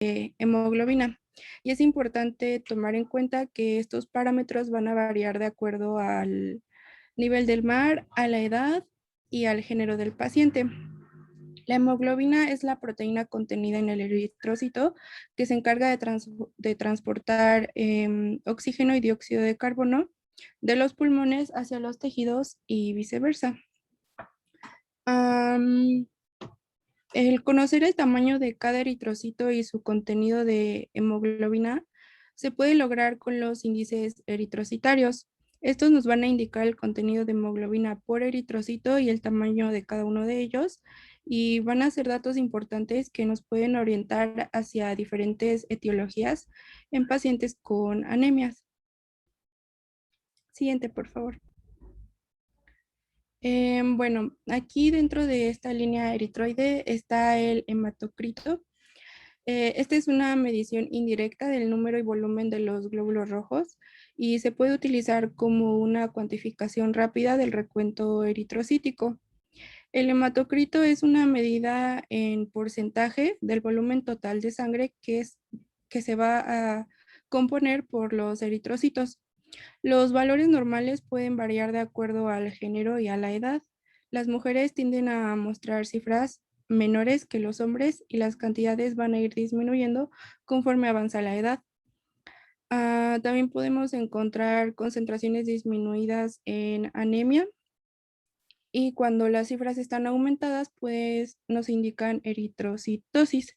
hemoglobina. Y es importante tomar en cuenta que estos parámetros van a variar de acuerdo al nivel del mar, a la edad y al género del paciente. La hemoglobina es la proteína contenida en el eritrocito que se encarga de transportar oxígeno y dióxido de carbono de los pulmones hacia los tejidos y viceversa. El conocer el tamaño de cada eritrocito y su contenido de hemoglobina se puede lograr con los índices eritrocitarios. Estos nos van a indicar el contenido de hemoglobina por eritrocito y el tamaño de cada uno de ellos, y van a ser datos importantes que nos pueden orientar hacia diferentes etiologías en pacientes con anemias. Siguiente, por favor. Bueno, aquí dentro de esta línea eritroide está el hematocrito. Esta es una medición indirecta del número y volumen de los glóbulos rojos y se puede utilizar como una cuantificación rápida del recuento eritrocítico. El hematocrito es una medida en porcentaje del volumen total de sangre que se va a componer por los eritrocitos. Los valores normales pueden variar de acuerdo al género y a la edad. Las mujeres tienden a mostrar cifras menores que los hombres y las cantidades van a ir disminuyendo conforme avanza la edad. También podemos encontrar concentraciones disminuidas en anemia, y cuando las cifras están aumentadas, pues nos indican eritrocitosis.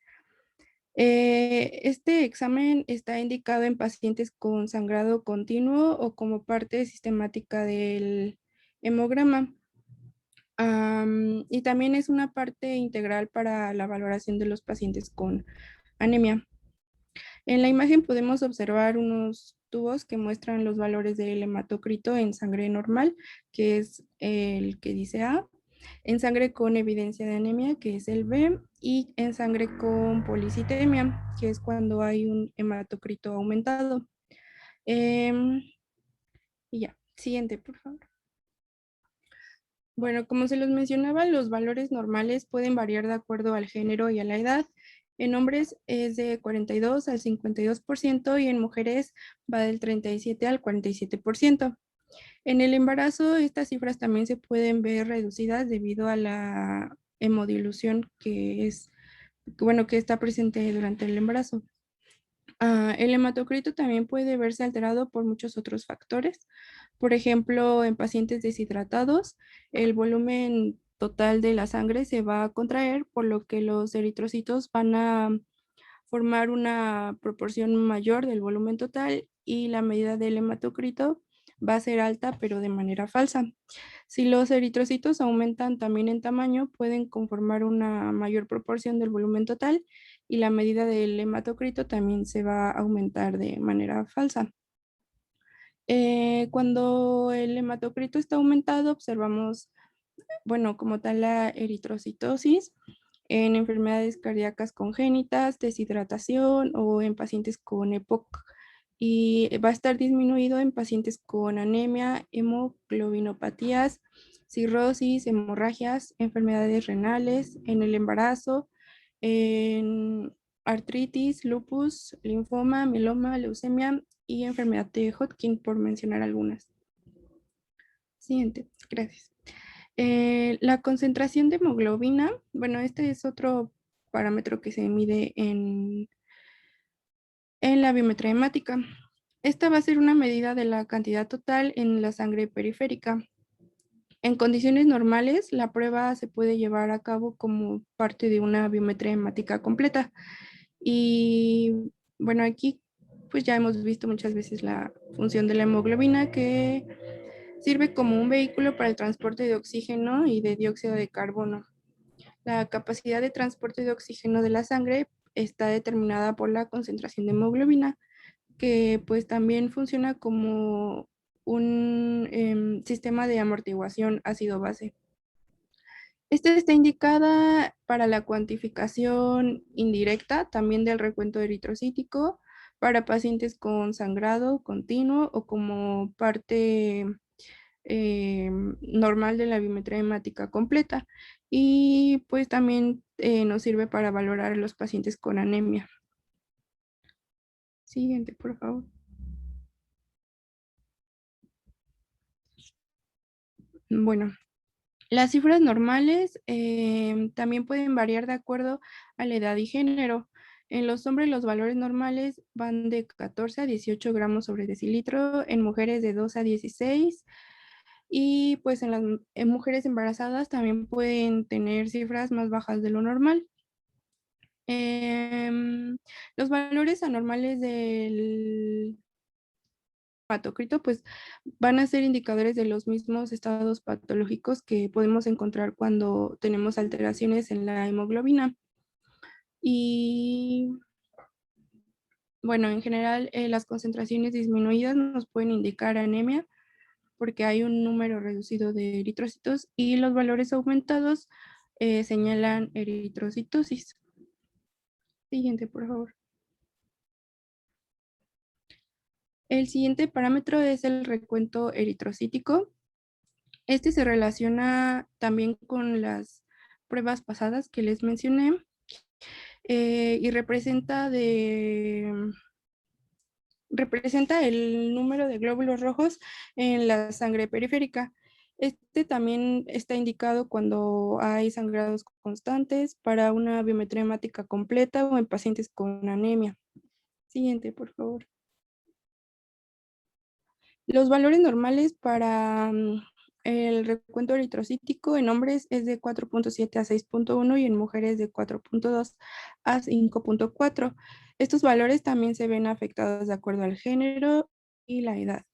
Este examen está indicado en pacientes con sangrado continuo o como parte sistemática del hemograma. Y también es una parte integral para la valoración de los pacientes con anemia. En la imagen podemos observar unos tubos que muestran los valores del hematocrito en sangre normal, que es el que dice A, en sangre con evidencia de anemia, que es el B, y en sangre con policitemia, que es cuando hay un hematocrito aumentado. Y ya, siguiente, por favor. Bueno, como se los mencionaba, los valores normales pueden variar de acuerdo al género y a la edad. En hombres es de 42 al 52% y en mujeres va del 37 al 47%. En el embarazo, estas cifras también se pueden ver reducidas debido a la hemodilución que está presente durante el embarazo. El hematocrito también puede verse alterado por muchos otros factores. Por ejemplo, en pacientes deshidratados, el volumen total de la sangre se va a contraer, por lo que los eritrocitos van a formar una proporción mayor del volumen total y la medida del hematocrito va a ser alta, pero de manera falsa. Si los eritrocitos aumentan también en tamaño, pueden conformar una mayor proporción del volumen total y la medida del hematocrito también se va a aumentar de manera falsa. Cuando el hematocrito está aumentado, observamos, bueno, como tal la eritrocitosis en enfermedades cardíacas congénitas, deshidratación o en pacientes con EPOC. Y va a estar disminuido en pacientes con anemia, hemoglobinopatías, cirrosis, hemorragias, enfermedades renales, en el embarazo, en artritis, lupus, linfoma, mieloma, leucemia y enfermedad de Hodgkin, por mencionar algunas. Siguiente, gracias. La concentración de hemoglobina, bueno, este es otro parámetro que se mide en la biometría hemática. Esta va a ser una medida de la cantidad total en la sangre periférica. En condiciones normales, la prueba se puede llevar a cabo como parte de una biometría hemática completa. Y bueno, aquí pues ya hemos visto muchas veces la función de la hemoglobina, que sirve como un vehículo para el transporte de oxígeno y de dióxido de carbono. La capacidad de transporte de oxígeno de la sangre está determinada por la concentración de hemoglobina, que pues también funciona como un sistema de amortiguación ácido-base. Esta está indicada para la cuantificación indirecta también del recuento eritrocítico para pacientes con sangrado continuo o como parte normal de la biometría hemática completa, y pues también nos sirve para valorar a los pacientes con anemia. Siguiente, por favor. Bueno, las cifras normales también pueden variar de acuerdo a la edad y género. En los hombres los valores normales van de 14 a 18 gramos sobre decilitro, en mujeres de 2 a 16 y pues en mujeres embarazadas también pueden tener cifras más bajas de lo normal. Em, los valores anormales del hematocrito pues van a ser indicadores de los mismos estados patológicos que podemos encontrar cuando tenemos alteraciones en la hemoglobina. Y bueno, en general las concentraciones disminuidas nos pueden indicar anemia porque hay un número reducido de eritrocitos y los valores aumentados señalan eritrocitosis. Siguiente, por favor. El siguiente parámetro es el recuento eritrocítico. Este se relaciona también con las pruebas pasadas que les mencioné y representa el número de glóbulos rojos en la sangre periférica. Este también está indicado cuando hay sangrados constantes para una biometría hemática completa o en pacientes con anemia. Siguiente, por favor. Los valores normales para el recuento eritrocítico en hombres es de 4.7 a 6.1 y en mujeres de 4.2 a 5.4. Estos valores también se ven afectados de acuerdo al género y la edad.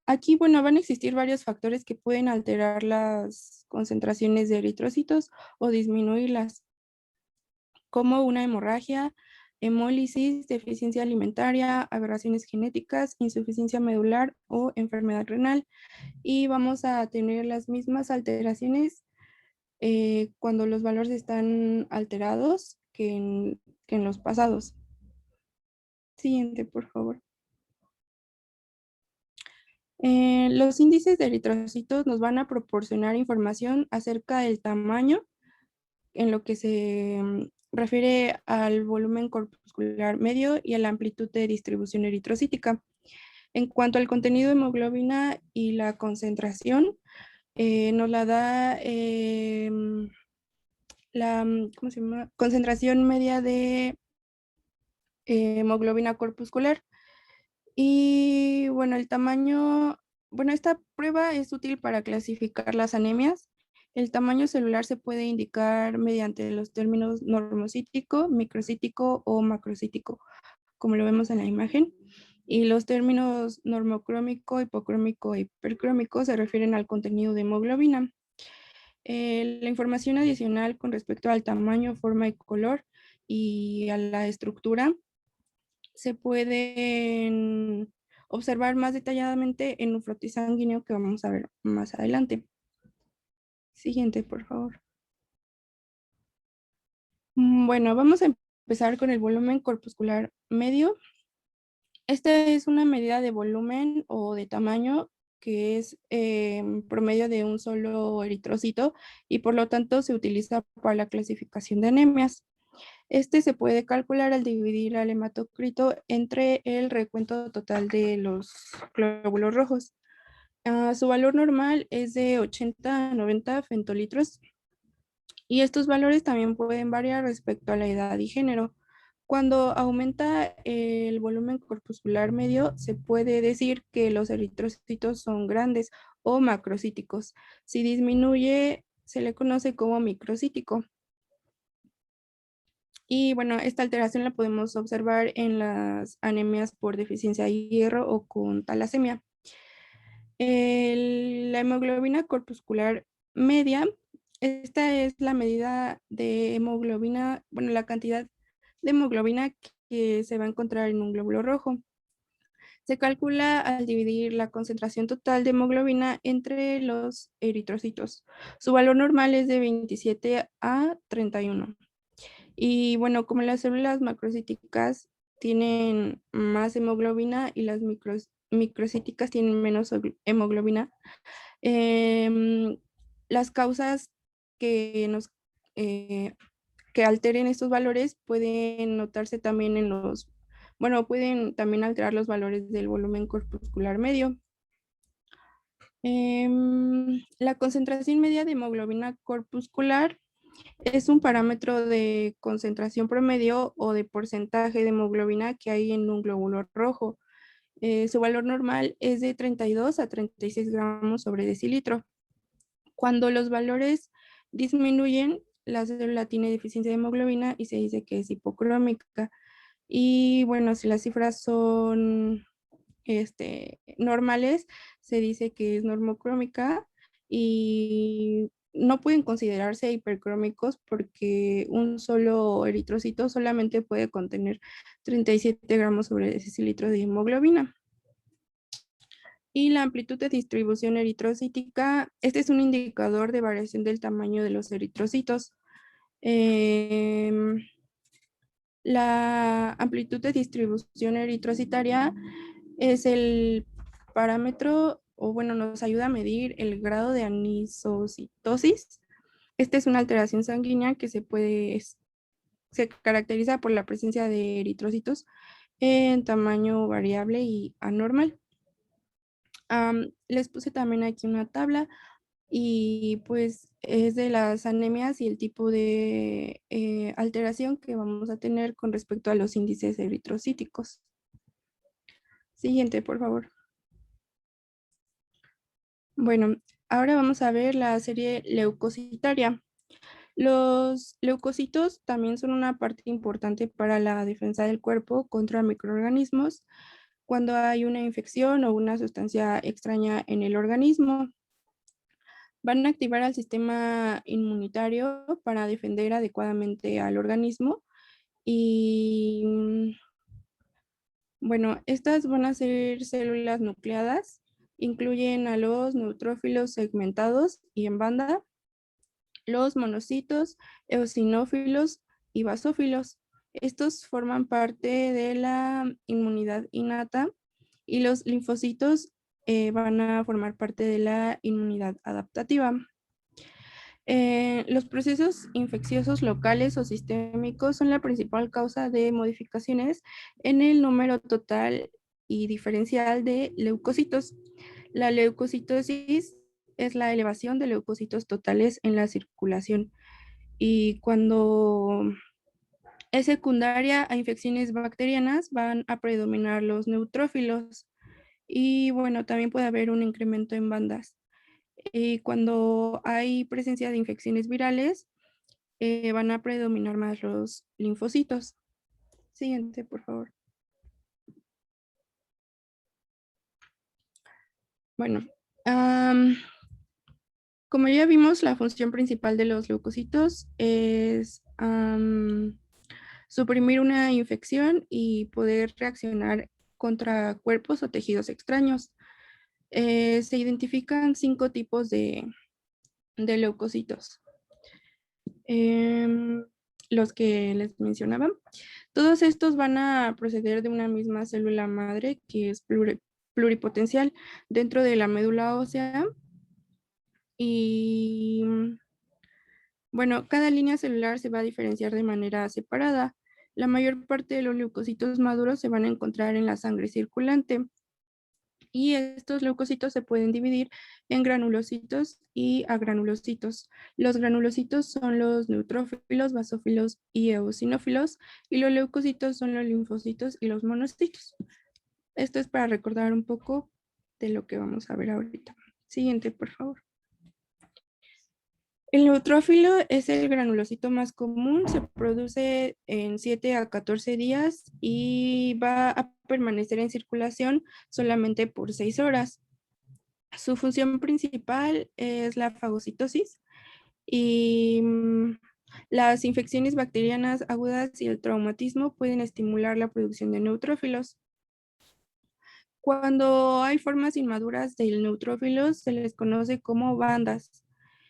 Aquí, bueno, van a existir varios factores que pueden alterar las concentraciones de eritrocitos o disminuirlas, como una hemorragia, hemólisis, deficiencia alimentaria, aberraciones genéticas, insuficiencia medular o enfermedad renal. Y vamos a tener las mismas alteraciones cuando los valores están alterados que en los pasados. Siguiente, por favor. Los índices de eritrocitos nos van a proporcionar información acerca del tamaño en lo que se refiere al volumen corpuscular medio y a la amplitud de distribución eritrocítica. En cuanto al contenido de hemoglobina y la concentración, nos la da la ¿cómo se llama? Concentración media de hemoglobina corpuscular. Y bueno, el tamaño, bueno, esta prueba es útil para clasificar las anemias. El tamaño celular se puede indicar mediante los términos normocítico, microcítico o macrocítico, como lo vemos en la imagen. Y los términos normocrómico, hipocrómico e hipercrómico se refieren al contenido de hemoglobina. La información adicional con respecto al tamaño, forma y color y a la estructura se pueden observar más detalladamente en un frotis sanguíneo que vamos a ver más adelante. Siguiente, por favor. Bueno, vamos a empezar con el volumen corpuscular medio. Esta es una medida de volumen o de tamaño que es promedio de un solo eritrocito y por lo tanto se utiliza para la clasificación de anemias. Este se puede calcular al dividir al hematocrito entre el recuento total de los glóbulos rojos. Su valor normal es de 80 a 90 femtolitros y estos valores también pueden variar respecto a la edad y género. Cuando aumenta el volumen corpuscular medio, se puede decir que los eritrocitos son grandes o macrocíticos. Si disminuye, se le conoce como microcítico. Y bueno, esta alteración la podemos observar en las anemias por deficiencia de hierro o con talasemia. La hemoglobina corpuscular media, esta es la medida de hemoglobina, bueno, la cantidad de hemoglobina que se va a encontrar en un glóbulo rojo. Se calcula al dividir la concentración total de hemoglobina entre los eritrocitos. Su valor normal es de 27 a 31. Y bueno, como las células macrocíticas tienen más hemoglobina y las microcíticas tienen menos hemoglobina, em, las causas que nos, eh, que alteren estos valores pueden notarse también en los, bueno, pueden también alterar los valores del volumen corpuscular medio. La concentración media de hemoglobina corpuscular es un parámetro de concentración promedio o de porcentaje de hemoglobina que hay en un glóbulo rojo. Su valor normal es de 32 a 36 gramos sobre decilitro. Cuando los valores disminuyen, la célula tiene deficiencia de hemoglobina y se dice que es hipocrómica. Y bueno, si las cifras son normales, se dice que es normocrómica y no pueden considerarse hipercrómicos porque un solo eritrocito solamente puede contener 37 gramos sobre decilitro de hemoglobina. Y la amplitud de distribución eritrocítica, este es un indicador de variación del tamaño de los eritrocitos. La amplitud de distribución eritrocitaria es el parámetro, o bueno, nos ayuda a medir el grado de anisocitosis. Esta es una alteración sanguínea que se caracteriza por la presencia de eritrocitos en tamaño variable y anormal. Les puse también aquí una tabla y pues es de las anemias y el tipo de alteración que vamos a tener con respecto a los índices eritrocíticos. Siguiente, por favor. Bueno, ahora vamos a ver la serie leucocitaria. Los leucocitos también son una parte importante para la defensa del cuerpo contra microorganismos cuando hay una infección o una sustancia extraña en el organismo. Van a activar al sistema inmunitario para defender adecuadamente al organismo y bueno, estas van a ser células nucleadas, incluyen a los neutrófilos segmentados y en banda, los monocitos, eosinófilos y basófilos. Estos forman parte de la inmunidad innata y los linfocitos van a formar parte de la inmunidad adaptativa. Los procesos infecciosos locales o sistémicos son la principal causa de modificaciones en el número total y diferencial de leucocitos. La leucocitosis es la elevación de leucocitos totales en la circulación y cuando es secundaria a infecciones bacterianas van a predominar los neutrófilos y bueno, también puede haber un incremento en bandas. Y cuando hay presencia de infecciones virales, van a predominar más los linfocitos. Siguiente, por favor. Bueno, como ya vimos, la función principal de los leucocitos es suprimir una infección y poder reaccionar contra cuerpos o tejidos extraños. Se identifican 5 tipos de leucocitos. Los que les mencionaba. Todos estos van a proceder de una misma célula madre que es pluripotencial dentro de la médula ósea y bueno, cada línea celular se va a diferenciar de manera separada. La mayor parte de los leucocitos maduros se van a encontrar en la sangre circulante y estos leucocitos se pueden dividir en granulocitos y agranulocitos. Los granulocitos son los neutrófilos, basófilos y eosinófilos y los leucocitos son los linfocitos y los monocitos. Esto es para recordar un poco de lo que vamos a ver ahorita. Siguiente, por favor. El neutrófilo es el granulocito más común, se produce en 7 a 14 días y va a permanecer en circulación solamente por 6 horas. Su función principal es la fagocitosis y las infecciones bacterianas agudas y el traumatismo pueden estimular la producción de neutrófilos. Cuando hay formas inmaduras del neutrófilo se les conoce como bandas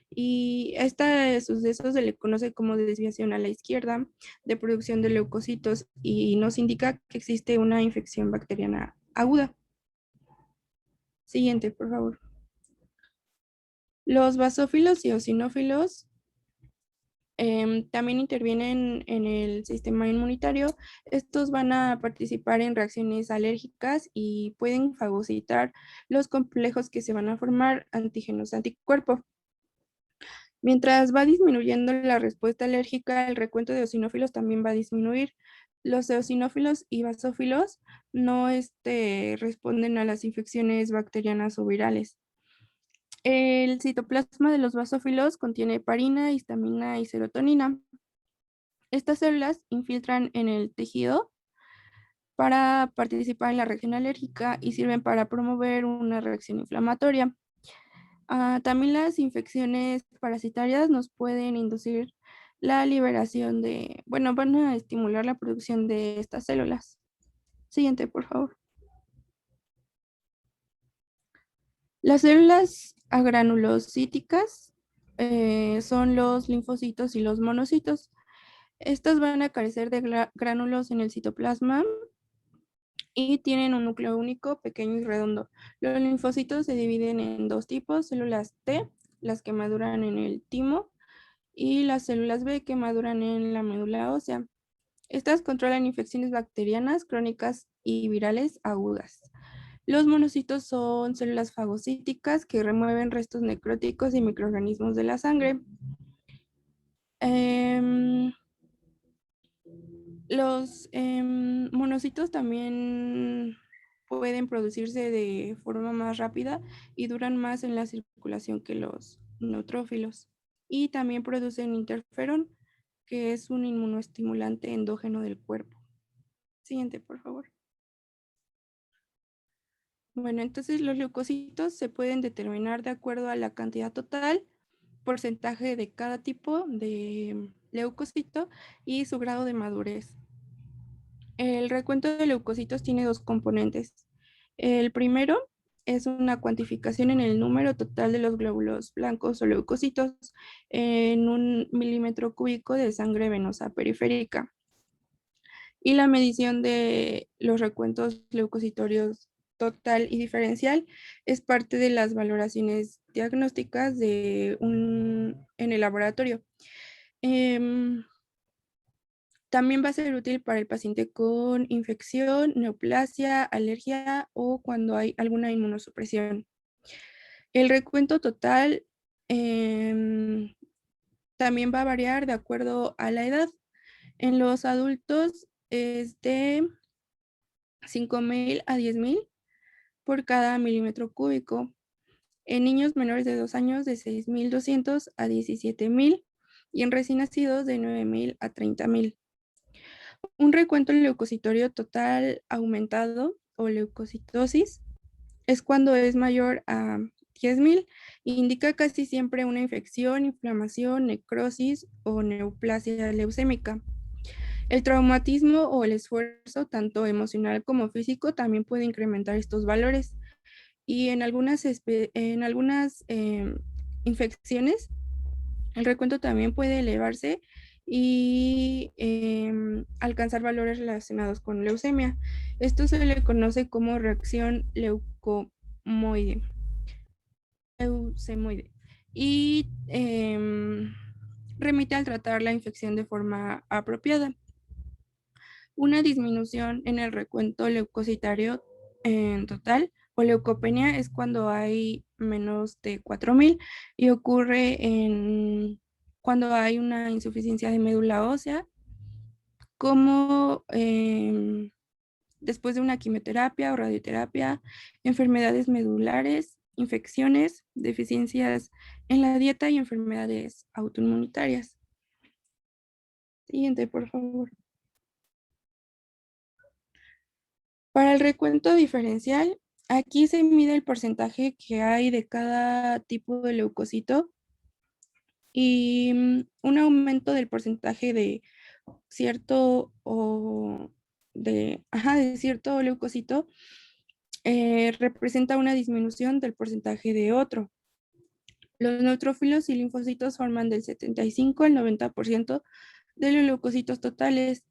y este suceso se le conoce como desviación a la izquierda de producción de leucocitos y nos indica que existe una infección bacteriana aguda. Siguiente, por favor. Los basófilos y eosinófilos También intervienen en el sistema inmunitario. Estos van a participar en reacciones alérgicas y pueden fagocitar los complejos que se van a formar antígenos anticuerpos. Mientras va disminuyendo la respuesta alérgica, el recuento de eosinófilos también va a disminuir. Los eosinófilos y basófilos no responden a las infecciones bacterianas o virales. El citoplasma de los basófilos contiene heparina, histamina y serotonina. Estas células infiltran en el tejido para participar en la reacción alérgica y sirven para promover una reacción inflamatoria. También las infecciones parasitarias nos pueden inducir la liberación bueno, van a estimular la producción de estas células. Siguiente, por favor. Las células agranulocíticas son los linfocitos y los monocitos. Estas van a carecer de gránulos en el citoplasma y tienen un núcleo único, pequeño y redondo. Los linfocitos se dividen en dos tipos: células T, las que maduran en el timo, y las células B, que maduran en la médula ósea. Estas controlan infecciones bacterianas crónicas y virales agudas. Los monocitos son células fagocíticas que remueven restos necróticos y microorganismos de la sangre. Los monocitos también pueden producirse de forma más rápida y duran más en la circulación que los neutrófilos. Y también producen interferón, que es un inmunoestimulante endógeno del cuerpo. Siguiente, por favor. Bueno, entonces los leucocitos se pueden determinar de acuerdo a la cantidad total, porcentaje de cada tipo de leucocito y su grado de madurez. El recuento de leucocitos tiene dos componentes. El primero es una cuantificación en el número total de los glóbulos blancos o leucocitos en un milímetro cúbico de sangre venosa periférica. Y la medición de los recuentos leucocitorios total y diferencial es parte de las valoraciones diagnósticas en el laboratorio. También va a ser útil para el paciente con infección, neoplasia, alergia o cuando hay alguna inmunosupresión. El recuento total también va a variar de acuerdo a la edad. En los adultos es de 5,000 a 10,000 por cada milímetro cúbico. En niños menores de 2 años de 6,200 a 17,000 y en recién nacidos de 9,000 a 30,000. Un recuento leucocitorio total aumentado o leucocitosis es cuando es mayor a 10,000 e indica casi siempre una infección, inflamación, necrosis o neoplasia leucémica. El traumatismo o el esfuerzo, tanto emocional como físico, también puede incrementar estos valores. Y en algunas infecciones, el recuento también puede elevarse y alcanzar valores relacionados con leucemia. Esto se le conoce como reacción leucemoide. Y remite al tratar la infección de forma apropiada. Una disminución en el recuento leucocitario en total o leucopenia es cuando hay menos de 4,000 y ocurre cuando hay una insuficiencia de médula ósea, como después de una quimioterapia o radioterapia, enfermedades medulares, infecciones, deficiencias en la dieta y enfermedades autoinmunitarias. Siguiente, por favor. Para el recuento diferencial, aquí se mide el porcentaje que hay de cada tipo de leucocito y un aumento del porcentaje de cierto de cierto leucocito representa una disminución del porcentaje de otro. Los neutrófilos y linfocitos forman del 75 al 90% de los leucocitos totales.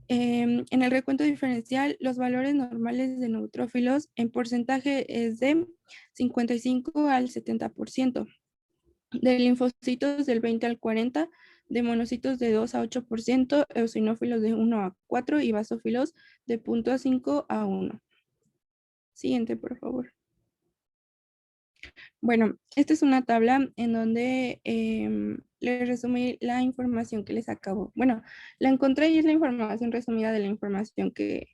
En el recuento diferencial, los valores normales de neutrófilos en porcentaje es de 55 al 70%, de linfocitos del 20 al 40%, de monocitos de 2 a 8%, eosinófilos de 1 a 4 y basófilos de 0.5 a 1. Siguiente, por favor. Bueno, esta es una tabla en donde les resumí la información que les acabo. Bueno, la encontré y es la información resumida de la información que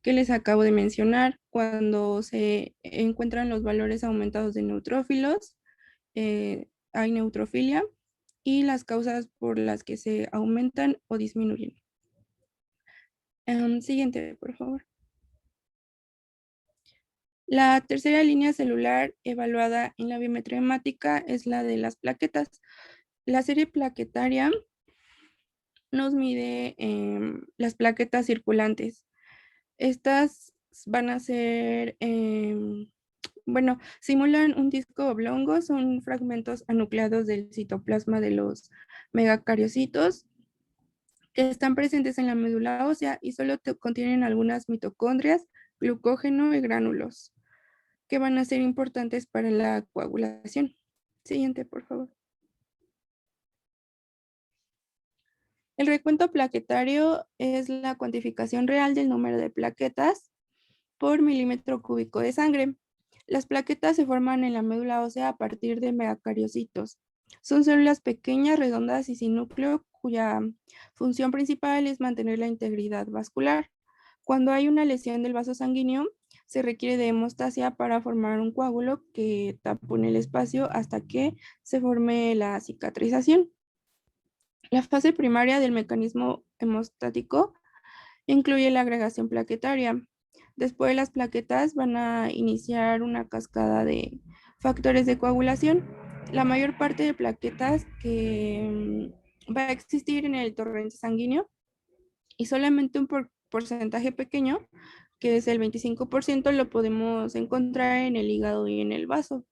les acabo de mencionar. Cuando se encuentran los valores aumentados de neutrófilos, hay neutrofilia y las causas por las que se aumentan o disminuyen. Siguiente, por favor. La tercera línea celular evaluada en la biometría hemática es la de las plaquetas. La serie plaquetaria nos mide las plaquetas circulantes. Estas van a ser, bueno, simulan un disco oblongo, son fragmentos anucleados del citoplasma de los megacariocitos que están presentes en la médula ósea y solo contienen algunas mitocondrias, glucógeno y gránulos, que van a ser importantes para la coagulación. Siguiente, por favor. El recuento plaquetario es la cuantificación real del número de plaquetas por milímetro cúbico de sangre. Las plaquetas se forman en la médula ósea a partir de megacariocitos. Son células pequeñas, redondas y sin núcleo, cuya función principal es mantener la integridad vascular. Cuando hay una lesión del vaso sanguíneo, se requiere de hemostasia para formar un coágulo que tapone el espacio hasta que se forme la cicatrización. La fase primaria del mecanismo hemostático incluye la agregación plaquetaria. Después las plaquetas van a iniciar una cascada de factores de coagulación. La mayor parte de plaquetas que va a existir en el torrente sanguíneo y solamente un porcentaje pequeño, que es el 25%, lo podemos encontrar en el hígado y en el vaso.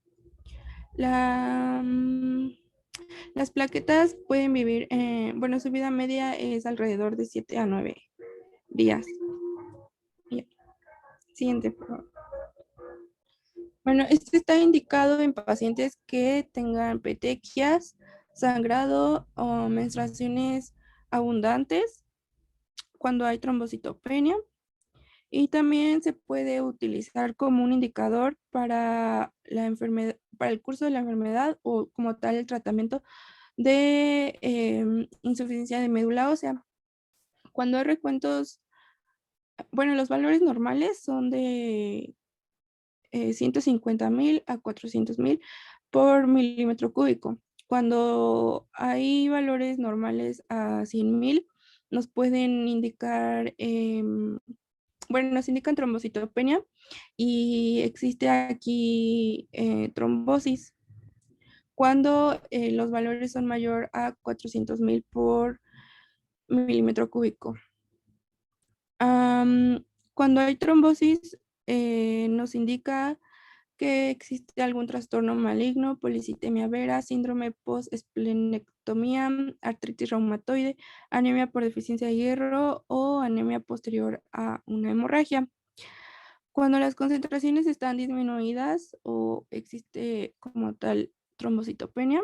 Las plaquetas pueden vivir, bueno, su vida media es alrededor de 7 a 9 días. Siguiente, por favor. Bueno, este está indicado en pacientes que tengan petequias, sangrado o menstruaciones abundantes, cuando hay trombocitopenia, y también se puede utilizar como un indicador para la enfermedad, para el curso de la enfermedad o como tal el tratamiento de insuficiencia de médula ósea. Cuando hay recuentos, bueno, los valores normales son de 150,000 a 400,000 por milímetro cúbico. Cuando hay valores normales a 100,000, nos pueden indicar, bueno, nos indican trombocitopenia y existe aquí trombosis cuando los valores son mayor a 400,000 por milímetro cúbico. Cuando hay trombosis, nos indica que existe algún trastorno maligno, policitemia vera, síndrome post-esplenectomía, artritis reumatoide, anemia por deficiencia de hierro o anemia posterior a una hemorragia. Cuando las concentraciones están disminuidas o existe como tal trombocitopenia,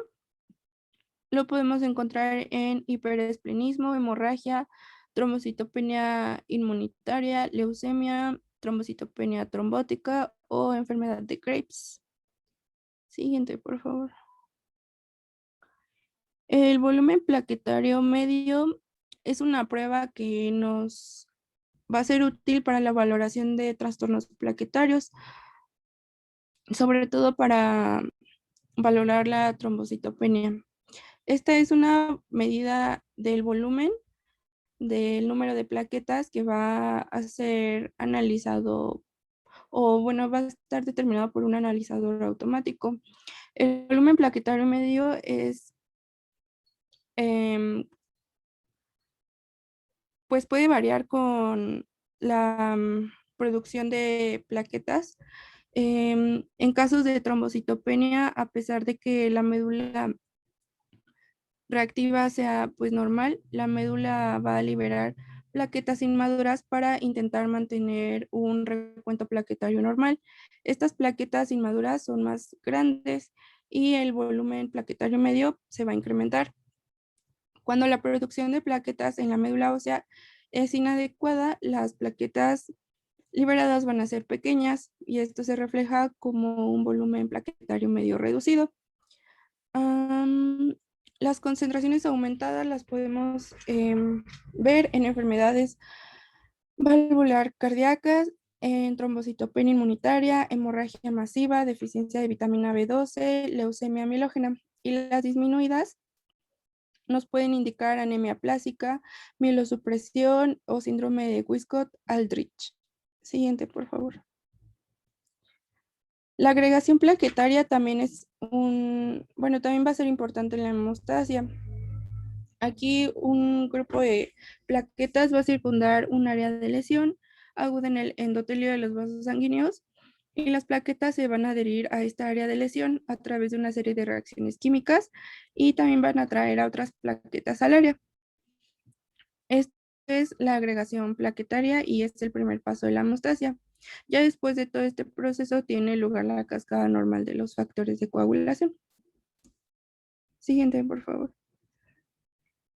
lo podemos encontrar en hiperesplenismo, hemorragia, trombocitopenia inmunitaria, leucemia, trombocitopenia trombótica o enfermedad de Graves. Siguiente, por favor. El volumen plaquetario medio es una prueba que nos va a ser útil para la valoración de trastornos plaquetarios, sobre todo para valorar la trombocitopenia. Esta es una medida del volumen del número de plaquetas que va a ser analizado o bueno, va a estar determinado por un analizador automático. El volumen plaquetario medio es, pues puede variar con la producción de plaquetas. En casos de trombocitopenia, a pesar de que la médula reactiva sea pues normal, la médula va a liberar plaquetas inmaduras para intentar mantener un recuento plaquetario normal. Estas plaquetas inmaduras son más grandes y el volumen plaquetario medio se va a incrementar. Cuando la producción de plaquetas en la médula ósea es inadecuada, las plaquetas liberadas van a ser pequeñas y esto se refleja como un volumen plaquetario medio reducido. Am, las concentraciones aumentadas las podemos ver en enfermedades valvular cardíacas, en trombocitopenia inmunitaria, hemorragia masiva, deficiencia de vitamina B12, leucemia mielógena. Y las disminuidas nos pueden indicar anemia plástica, mielosupresión o síndrome de Wiskott-Aldrich. Siguiente, por favor. La agregación plaquetaria también también va a ser importante en la hemostasia. Aquí un grupo de plaquetas va a circundar un área de lesión aguda en el endotelio de los vasos sanguíneos y las plaquetas se van a adherir a esta área de lesión a través de una serie de reacciones químicas y también van a atraer a otras plaquetas al área. Esta es la agregación plaquetaria y es el primer paso de la hemostasia. Ya después de todo este proceso tiene lugar la cascada normal de los factores de coagulación. Siguiente, por favor.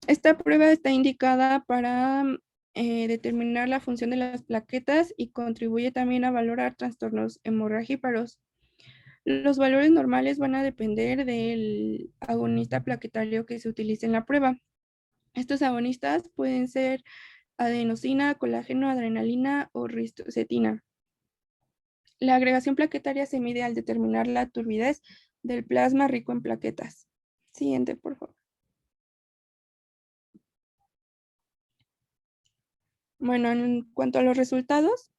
Esta prueba está indicada para determinar la función de las plaquetas y contribuye también a valorar trastornos hemorrágicos. Los valores normales van a depender del agonista plaquetario que se utilice en la prueba. Estos agonistas pueden ser adenosina, colágeno, adrenalina o ristocetina. La agregación plaquetaria se mide al determinar la turbidez del plasma rico en plaquetas. Siguiente, por favor. Bueno, en cuanto a los resultados,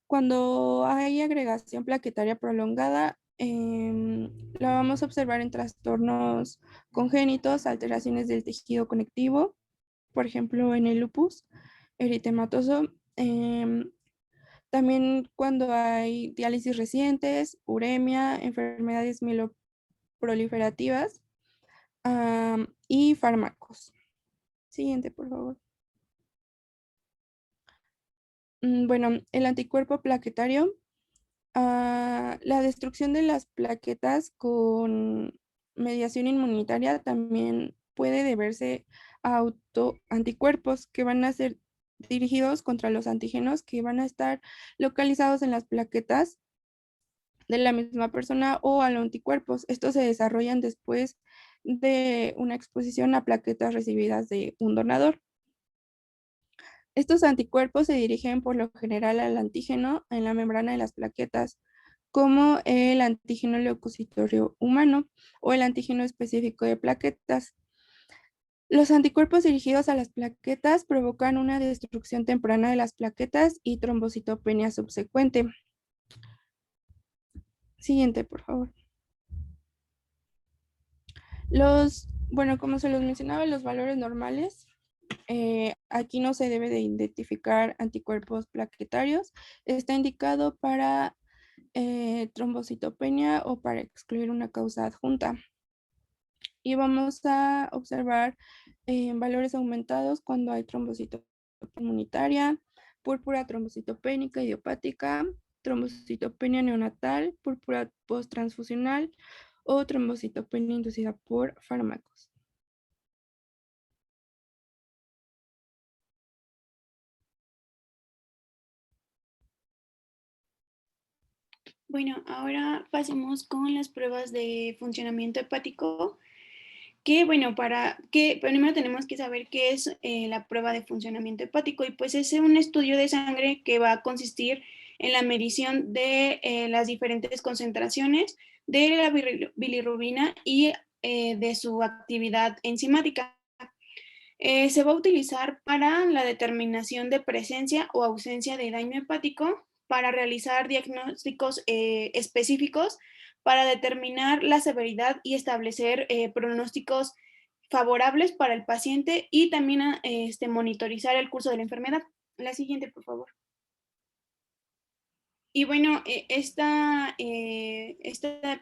cuando hay agregación plaquetaria prolongada, la vamos a observar en trastornos congénitos, alteraciones del tejido conectivo, por ejemplo, en el lupus eritematoso. También cuando hay diálisis recientes, uremia, enfermedades mieloproliferativas y fármacos. Siguiente, por favor. Bueno, el anticuerpo plaquetario. La destrucción de las plaquetas con mediación inmunitaria también puede deberse a autoanticuerpos que van a ser dirigidos contra los antígenos que van a estar localizados en las plaquetas de la misma persona o a los anticuerpos. Estos se desarrollan después de una exposición a plaquetas recibidas de un donador. Estos anticuerpos se dirigen por lo general al antígeno en la membrana de las plaquetas, como el antígeno leucocitorio humano o el antígeno específico de plaquetas. Los anticuerpos dirigidos a las plaquetas provocan una destrucción temprana de las plaquetas y trombocitopenia subsecuente. Siguiente, por favor. Como se los mencionaba, los valores normales. Aquí no se debe de identificar anticuerpos plaquetarios. Está indicado para trombocitopenia o para excluir una causa adjunta. Y vamos a observar valores aumentados cuando hay trombocitopenia inmunitaria, púrpura trombocitopénica idiopática, trombocitopenia neonatal, púrpura posttransfusional o trombocitopenia inducida por fármacos. Bueno, ahora pasemos con las pruebas de funcionamiento hepático, que bueno, para que primero tenemos que saber qué es la prueba de funcionamiento hepático y pues es un estudio de sangre que va a consistir en la medición de las diferentes concentraciones de la bilirrubina y de su actividad enzimática. Se va a utilizar para la determinación de presencia o ausencia de daño hepático, para realizar diagnósticos específicos, para determinar la severidad y establecer pronósticos favorables para el paciente y también monitorizar el curso de la enfermedad. La siguiente, por favor. Y bueno, esta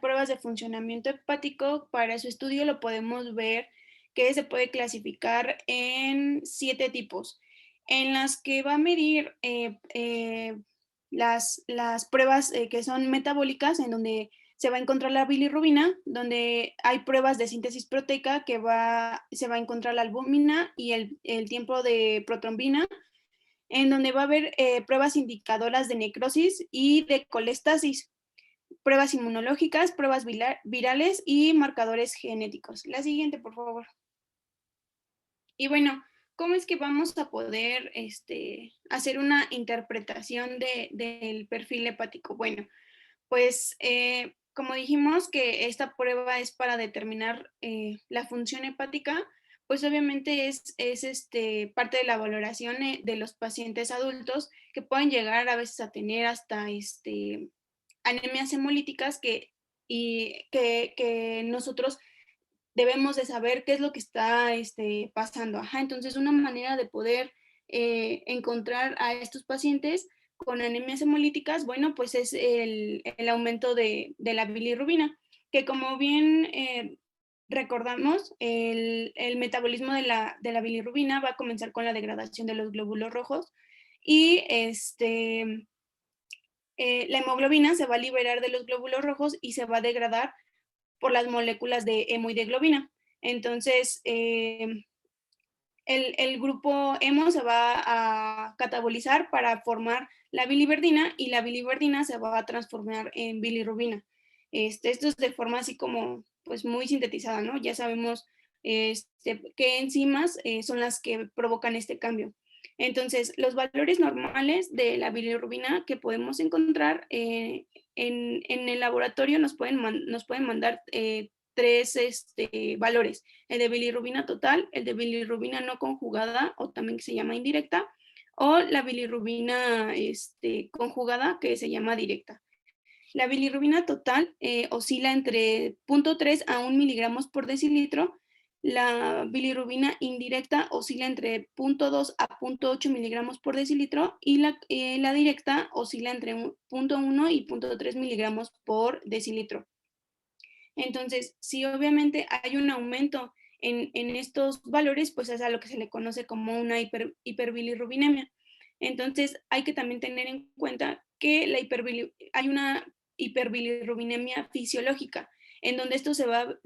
pruebas de funcionamiento hepático, para su estudio lo podemos ver que se puede clasificar en 7 tipos, en las que va a medir las pruebas que son metabólicas, en donde se va a encontrar la bilirrubina, donde hay pruebas de síntesis proteica que se va a encontrar la albúmina y el tiempo de protrombina, en donde va a haber pruebas indicadoras de necrosis y de colestasis, pruebas inmunológicas, pruebas virales y marcadores genéticos. La siguiente, por favor. Y bueno, ¿cómo es que vamos a poder hacer una interpretación del perfil hepático? Bueno, pues como dijimos que esta prueba es para determinar la función hepática, pues obviamente es parte de la valoración de los pacientes adultos que pueden llegar a veces a tener hasta anemias hemolíticas que nosotros debemos de saber qué es lo que está pasando. Ajá, entonces una manera de poder encontrar a estos pacientes con anemias hemolíticas, bueno, pues es el aumento de la bilirrubina, que como bien recordamos, el metabolismo de la bilirrubina va a comenzar con la degradación de los glóbulos rojos y la hemoglobina se va a liberar de los glóbulos rojos y se va a degradar por las moléculas de hemo y de globina. Entonces, el grupo hemo se va a catabolizar para formar la biliverdina y la biliverdina se va a transformar en bilirrubina. Esto es de forma así como pues muy sintetizada, ¿no? Ya sabemos qué enzimas son las que provocan este cambio. Entonces, los valores normales de la bilirrubina que podemos encontrar en el laboratorio nos pueden mandar tres valores: el de bilirrubina total, el de bilirrubina no conjugada, o también que se llama indirecta, o la bilirrubina conjugada, que se llama directa. La bilirrubina total oscila entre 0.3 a 1 miligramos por decilitro. La bilirrubina indirecta oscila entre 0.2 a 0.8 miligramos por decilitro y la directa oscila entre 0.1 y 0.3 miligramos por decilitro. Entonces, si obviamente hay un aumento en estos valores, pues es a lo que se le conoce como una hiperbilirrubinemia. Entonces, hay que también tener en cuenta que hay una hiperbilirrubinemia fisiológica, en donde esto se va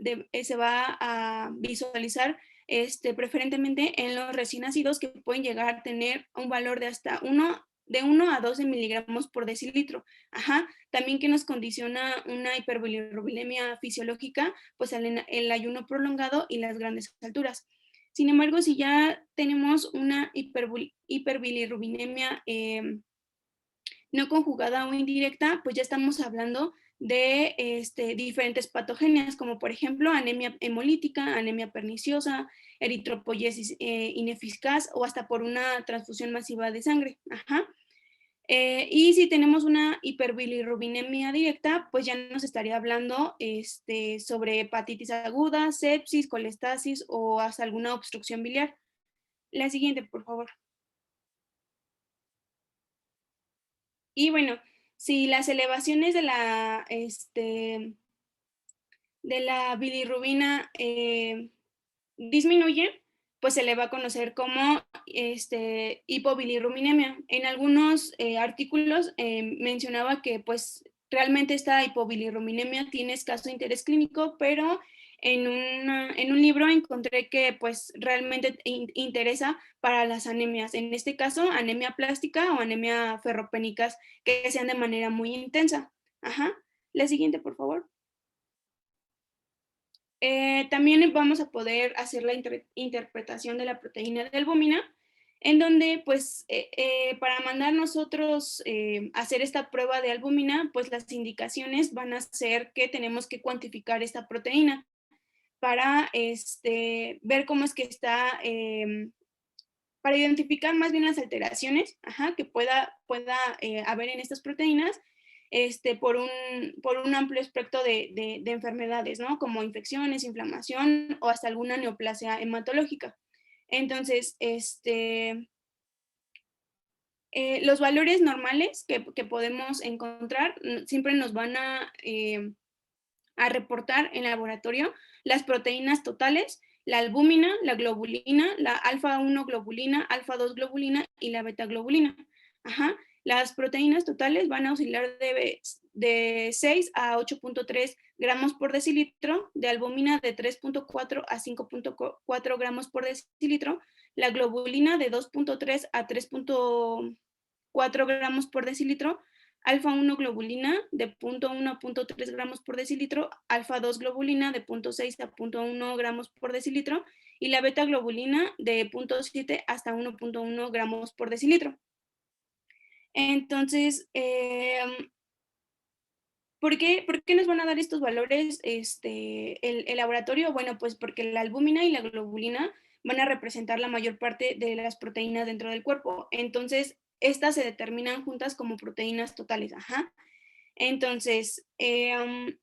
a visualizar preferentemente en los recién nacidos, que pueden llegar a tener un valor de hasta de 1 a 12 miligramos por decilitro. Ajá, también que nos condiciona una hiperbilirrubinemia fisiológica, pues el ayuno prolongado y las grandes alturas. Sin embargo, si ya tenemos una hiperbilirrubinemia no conjugada o indirecta, pues ya estamos hablando de diferentes patogenias, como por ejemplo anemia hemolítica, anemia perniciosa, eritropoyesis ineficaz o hasta por una transfusión masiva de sangre. Ajá. Y si tenemos una hiperbilirrubinemia directa, pues ya nos estaría hablando sobre hepatitis aguda, sepsis, colestasis o hasta alguna obstrucción biliar. La siguiente, por favor. Y bueno, si las elevaciones de la bilirrubina disminuyen, pues se le va a conocer como hipobilirrubinemia. En algunos artículos mencionaba que pues realmente esta hipobilirrubinemia tiene escaso interés clínico, pero en un libro encontré que pues realmente interesa para las anemias, en este caso anemia plástica o anemia ferropénicas que sean de manera muy intensa. Ajá. La siguiente, por favor. También vamos a poder hacer la interpretación de la proteína de albúmina, en donde, pues, para mandar nosotros hacer esta prueba de albúmina, pues las indicaciones van a ser que tenemos que cuantificar esta proteína para ver cómo es que está, para identificar más bien las alteraciones, ajá, que pueda haber en estas proteínas por un amplio espectro de enfermedades, ¿no? Como infecciones, inflamación o hasta alguna neoplasia hematológica. Entonces, los valores normales que podemos encontrar siempre nos van a reportar en laboratorio las proteínas totales, la albúmina, la globulina, la alfa-1 globulina, alfa-2 globulina y la beta globulina. Ajá. Las proteínas totales van a oscilar de 6 a 8.3 gramos por decilitro, de albúmina de 3.4 a 5.4 gramos por decilitro, la globulina de 2.3 a 3.4 gramos por decilitro, alfa 1 globulina de 0.1 a 0.3 gramos por decilitro, alfa 2 globulina de 0.6 a 0.1 gramos por decilitro y la beta globulina de 0.7 hasta 1.1 gramos por decilitro. Entonces, ¿por qué nos van a dar estos valores el laboratorio? Bueno, pues porque la albúmina y la globulina van a representar la mayor parte de las proteínas dentro del cuerpo. Entonces, estas se determinan juntas como proteínas totales. Ajá. Entonces, hay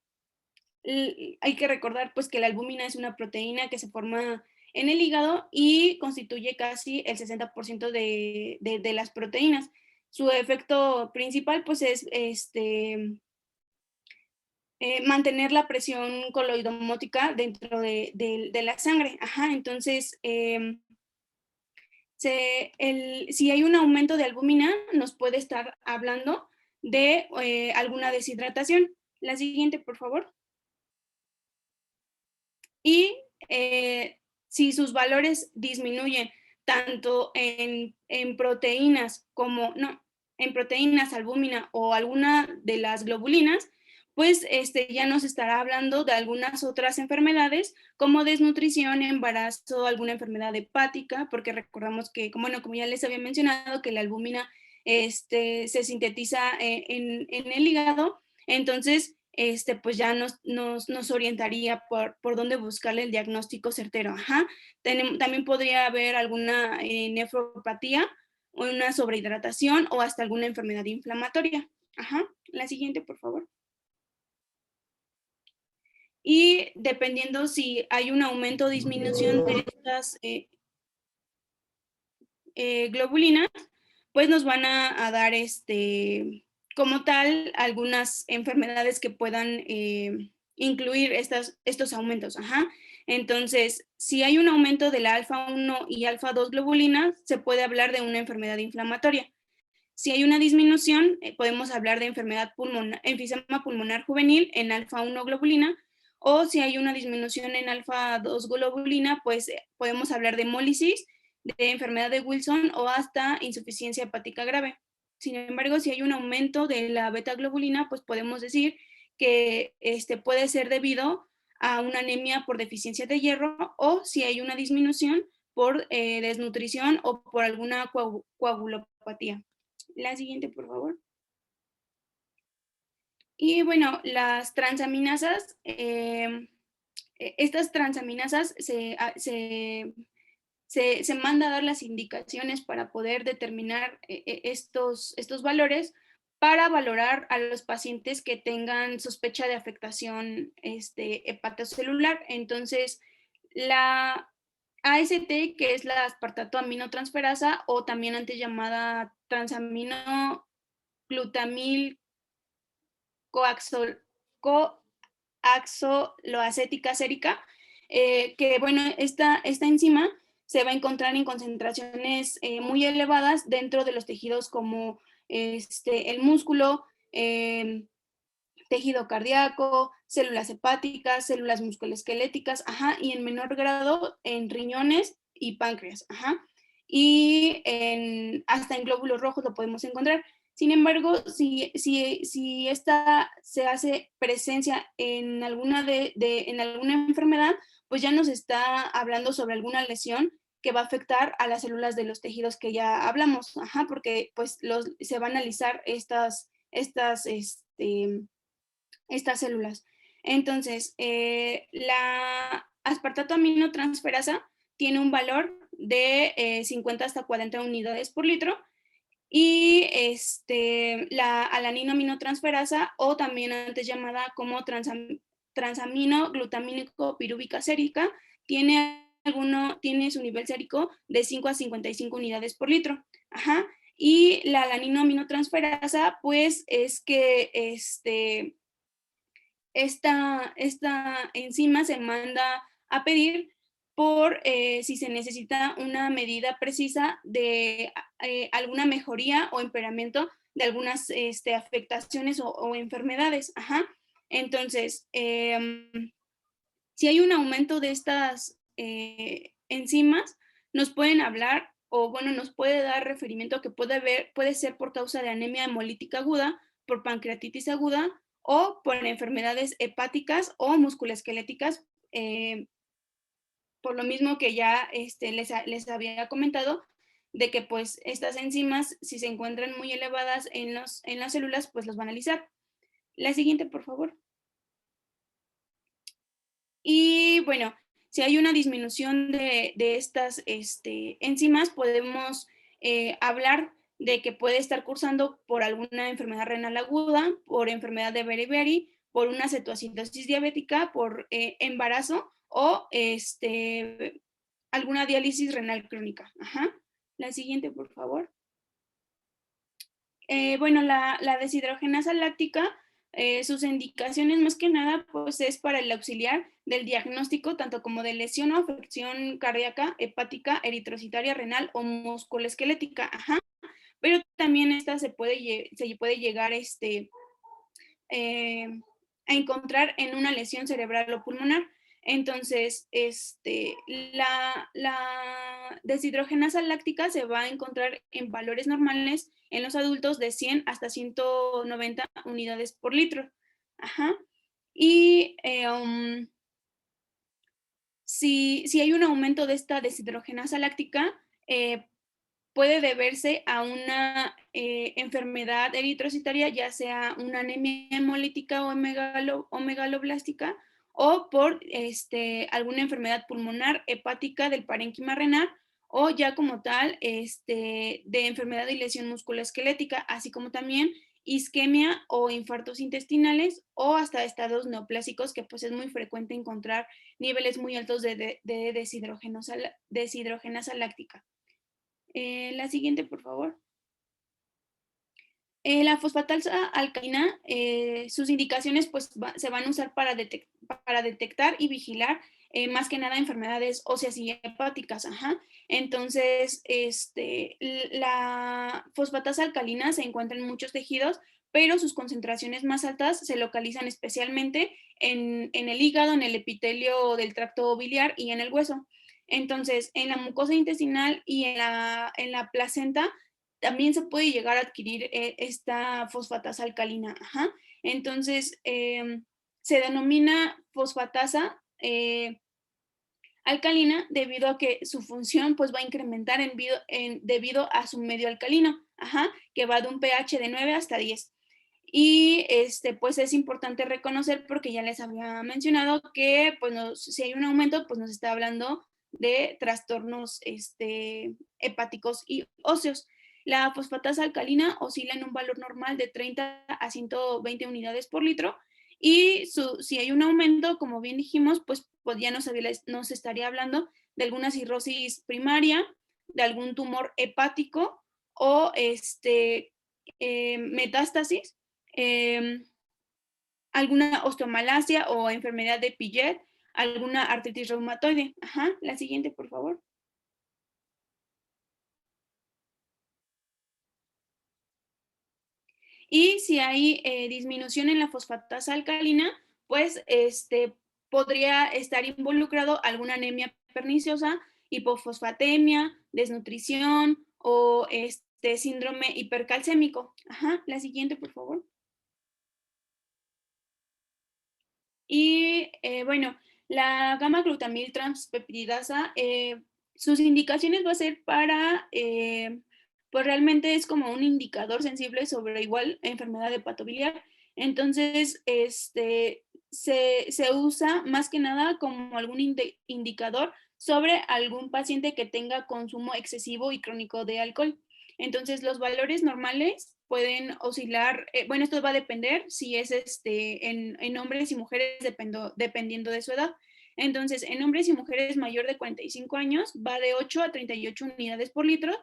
que recordar pues que la albúmina es una proteína que se forma en el hígado y constituye casi el 60% de las proteínas. Su efecto principal pues es mantener la presión coloidomótica dentro de la sangre. Ajá, entonces, si hay un aumento de albúmina, nos puede estar hablando de alguna deshidratación. La siguiente, por favor. Y si sus valores disminuyen tanto en proteínas como, no, en proteínas, albúmina o alguna de las globulinas, pues ya nos estará hablando de algunas otras enfermedades como desnutrición, embarazo, alguna enfermedad hepática, porque recordamos que, como ya les había mencionado, que la albúmina se sintetiza en el hígado, entonces pues ya nos orientaría por dónde buscarle el diagnóstico certero. Ajá. También podría haber alguna nefropatía, una sobrehidratación o hasta alguna enfermedad inflamatoria. Ajá. La siguiente, por favor. Y dependiendo si hay un aumento o disminución de estas globulinas, pues nos van a dar como tal algunas enfermedades que puedan incluir estos aumentos. Ajá. Entonces, si hay un aumento de la alfa 1 y alfa 2 globulina, se puede hablar de una enfermedad inflamatoria. Si hay una disminución, podemos hablar de enfermedad pulmonar, enfisema pulmonar juvenil en alfa 1 globulina, o si hay una disminución en alfa 2 globulina, pues podemos hablar de hemólisis, de enfermedad de Wilson o hasta insuficiencia hepática grave. Sin embargo, si hay un aumento de la beta globulina, pues podemos decir que puede ser debido a una anemia por deficiencia de hierro o si hay una disminución por desnutrición o por alguna coagulopatía. La siguiente, por favor. Y bueno, las transaminasas, estas transaminasas se manda a dar las indicaciones para poder determinar estos valores para valorar a los pacientes que tengan sospecha de afectación hepatocelular. Entonces, la AST, que es la aspartato aminotransferasa o también antes llamada transamino glutamil coaxoloacética sérica, que bueno, esta enzima se va a encontrar en concentraciones muy elevadas dentro de los tejidos como el músculo, tejido cardíaco, células hepáticas, células musculoesqueléticas, ajá, y en menor grado en riñones y páncreas, ajá. Y hasta en glóbulos rojos lo podemos encontrar. Sin embargo, si esta se hace presencia en alguna, en alguna enfermedad, pues ya nos está hablando sobre alguna lesión que va a afectar a las células de los tejidos que ya hablamos, ajá, porque pues se van a analizar estas células. Entonces, la aspartato aminotransferasa tiene un valor de 50 hasta 40 unidades por litro y la alanina aminotransferasa o también antes llamada como transamino glutamínico pirúvica sérica tiene su nivel sérico de 5 a 55 unidades por litro. Ajá. Y la alanina aminotransferasa pues es que esta enzima se manda a pedir por si se necesita una medida precisa de alguna mejoría o empeoramiento algunas afectaciones o enfermedades. Ajá. Entonces, si hay un aumento de estas enzimas, nos pueden hablar o bueno, nos puede dar referimiento que puede ser por causa de anemia hemolítica aguda, por pancreatitis aguda o por enfermedades hepáticas o musculoesqueléticas, por lo mismo que ya les había comentado, de que pues estas enzimas, si se encuentran muy elevadas en las células, pues los van a analizar. La siguiente, por favor. Y bueno, si hay una disminución de estas enzimas, podemos hablar de que puede estar cursando por alguna enfermedad renal aguda, por enfermedad de beriberi, por una cetoacidosis diabética, por embarazo o alguna diálisis renal crónica. Ajá. La siguiente, por favor. Bueno, la deshidrogenasa láctica, sus indicaciones más que nada, pues es para el auxiliar del diagnóstico, tanto como de lesión o afección cardíaca, hepática, eritrocitaria, renal o musculoesquelética. Ajá. Pero también esta se puede llegar eh, a encontrar en una lesión cerebral o pulmonar. Entonces, la deshidrogenasa láctica se va a encontrar en valores normales en los adultos de 100 hasta 190 unidades por litro. Ajá. Y si hay un aumento de esta deshidrogenasa láctica, puede deberse a una enfermedad eritrocitaria, ya sea una anemia hemolítica o megaloblástica, o por alguna enfermedad pulmonar, hepática, del parénquima renal, o ya como tal de enfermedad y lesión musculoesquelética, así como también isquemia o infartos intestinales o hasta estados neoplásicos, que pues es muy frecuente encontrar niveles muy altos de deshidrogenasa láctica. La siguiente, por favor. La fosfatasa alcalina, sus indicaciones pues se van a usar para detectar y vigilar más que nada enfermedades óseas y hepáticas. Ajá. Entonces, la fosfatasa alcalina se encuentra en muchos tejidos, pero sus concentraciones más altas se localizan especialmente en el hígado, en el epitelio del tracto biliar y en el hueso. Entonces, en la mucosa intestinal y en la placenta también se puede llegar a adquirir esta fosfatasa alcalina. Ajá. Entonces, se denomina fosfatasa alcalina debido a que su función pues va a incrementar debido a su medio alcalino, ajá, que va de un pH de 9 hasta 10. Y pues es importante reconocer, porque ya les había mencionado, que pues si hay un aumento, pues nos está hablando de trastornos hepáticos y óseos. La fosfatasa alcalina oscila en un valor normal de 30 a 120 unidades por litro, y si hay un aumento, como bien dijimos, pues ya nos estaría hablando de alguna cirrosis primaria, de algún tumor hepático o metástasis, alguna osteomalacia o enfermedad de Pillet, alguna artritis reumatoide. Ajá, la siguiente, por favor. Y si hay disminución en la fosfatasa alcalina, pues podría estar involucrado alguna anemia perniciosa, hipofosfatemia, desnutrición o síndrome hipercalcémico. Ajá, la siguiente, por favor. Y bueno, la gamma glutamil transpeptidasa, sus indicaciones va a ser para, pues realmente es como un indicador sensible sobre igual enfermedad hepatobiliar. Entonces, se usa más que nada como algún indicador sobre algún paciente que tenga consumo excesivo y crónico de alcohol. Entonces, los valores normales pueden oscilar, bueno, esto va a depender si es en hombres y mujeres dependiendo de su edad. Entonces, en hombres y mujeres mayor de 45 años va de 8 a 38 unidades por litro,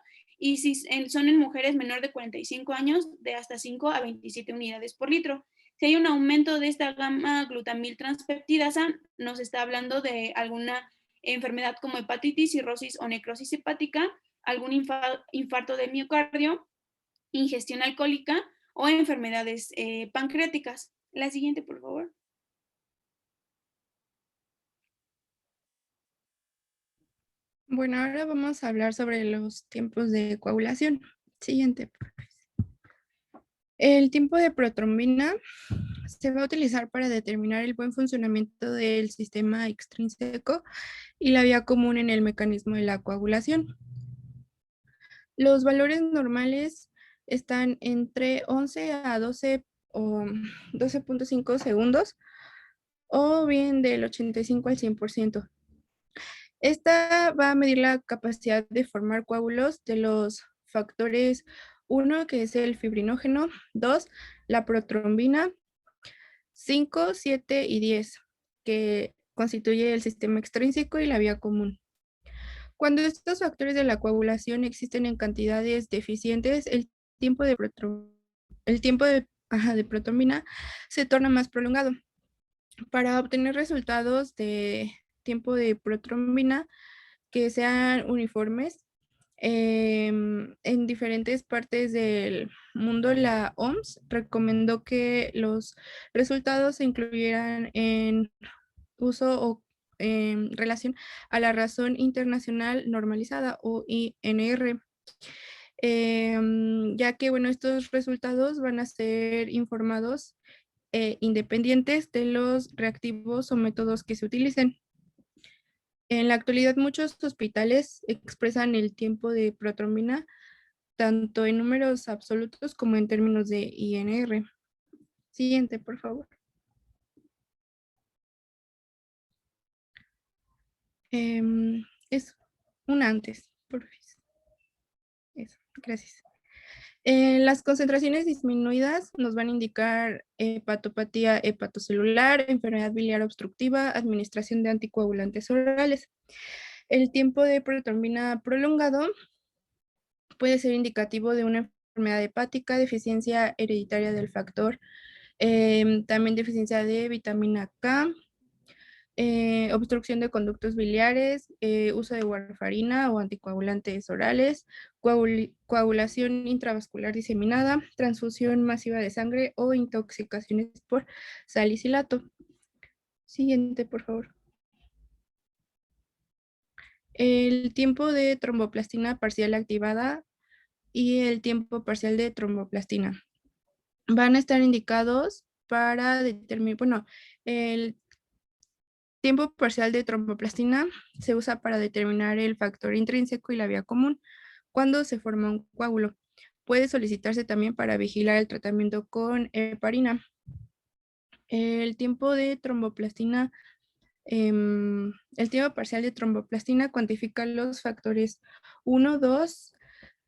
y si son en mujeres menor de 45 años, de hasta 5 a 27 unidades por litro. Si hay un aumento de esta gamma glutamil transpeptidasa, nos está hablando de alguna enfermedad como hepatitis, cirrosis o necrosis hepática, algún infarto de miocardio, ingestión alcohólica o enfermedades pancreáticas. La siguiente, por favor. Bueno, ahora vamos a hablar sobre los tiempos de coagulación. Siguiente. El tiempo de protrombina se va a utilizar para determinar el buen funcionamiento del sistema extrínseco y la vía común en el mecanismo de la coagulación. Los valores normales están entre 11 a 12 o 12.5 segundos o bien del 85 al 100%. Esta va a medir la capacidad de formar coágulos de los factores 1, que es el fibrinógeno, 2, la protrombina, 5, 7 y 10, que constituye el sistema extrínseco y la vía común. Cuando estos factores de la coagulación existen en cantidades deficientes, el tiempo de, de protrombina se torna más prolongado. Para obtener resultados de tiempo de protrombina que sean uniformes en diferentes partes del mundo, la OMS recomendó que los resultados se incluyeran en uso o en relación a la razón internacional normalizada o INR, ya que bueno, estos resultados van a ser informados independientes de los reactivos o métodos que se utilicen. En la actualidad, muchos hospitales expresan el tiempo de protrombina tanto en números absolutos como en términos de INR. Siguiente, por favor. Es un antes, por favor. Eso, gracias. Las concentraciones disminuidas nos van a indicar hepatopatía hepatocelular, enfermedad biliar obstructiva, administración de anticoagulantes orales. El tiempo de protrombina prolongado puede ser indicativo de una enfermedad hepática, deficiencia hereditaria del factor, también deficiencia de vitamina K, obstrucción de conductos biliares, uso de warfarina o anticoagulantes orales, coagulación intravascular diseminada, transfusión masiva de sangre o intoxicaciones por salicilato. Siguiente, por favor. El tiempo de tromboplastina parcial activada y el tiempo parcial de tromboplastina van a estar indicados para determinar, bueno, el tiempo parcial de tromboplastina se usa para determinar el factor intrínseco y la vía común cuando se forma un coágulo. Puede solicitarse también para vigilar el tratamiento con heparina. El tiempo de tromboplastina, el tiempo parcial de tromboplastina cuantifica los factores 1, 2,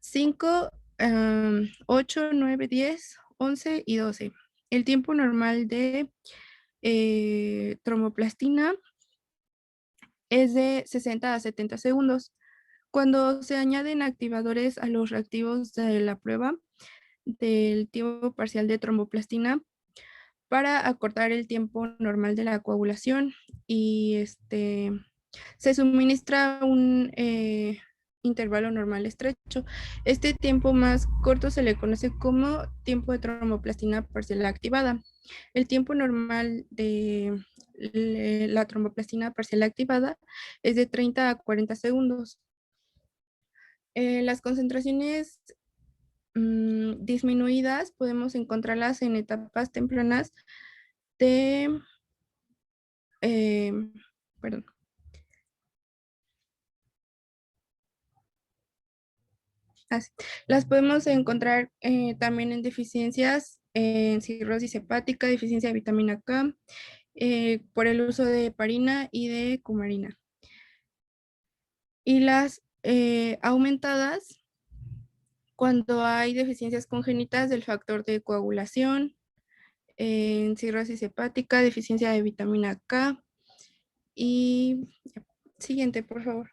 5, 8, 9, 10, 11 y 12. El tiempo normal de tromboplastina es de 60 a 70 segundos. Cuando se añaden activadores a los reactivos de la prueba del tiempo parcial de tromboplastina para acortar el tiempo normal de la coagulación y se suministra un intervalo normal estrecho. Este tiempo más corto se le conoce como tiempo de tromboplastina parcial activada. El tiempo normal de la tromboplastina parcial activada es de 30 a 40 segundos. Las concentraciones disminuidas podemos encontrarlas en etapas tempranas de, perdón, las podemos encontrar también en deficiencias en cirrosis hepática, deficiencia de vitamina K, por el uso de heparina y de cumarina. Y las aumentadas cuando hay deficiencias congénitas del factor de coagulación, en cirrosis hepática, deficiencia de vitamina K. Y siguiente, por favor.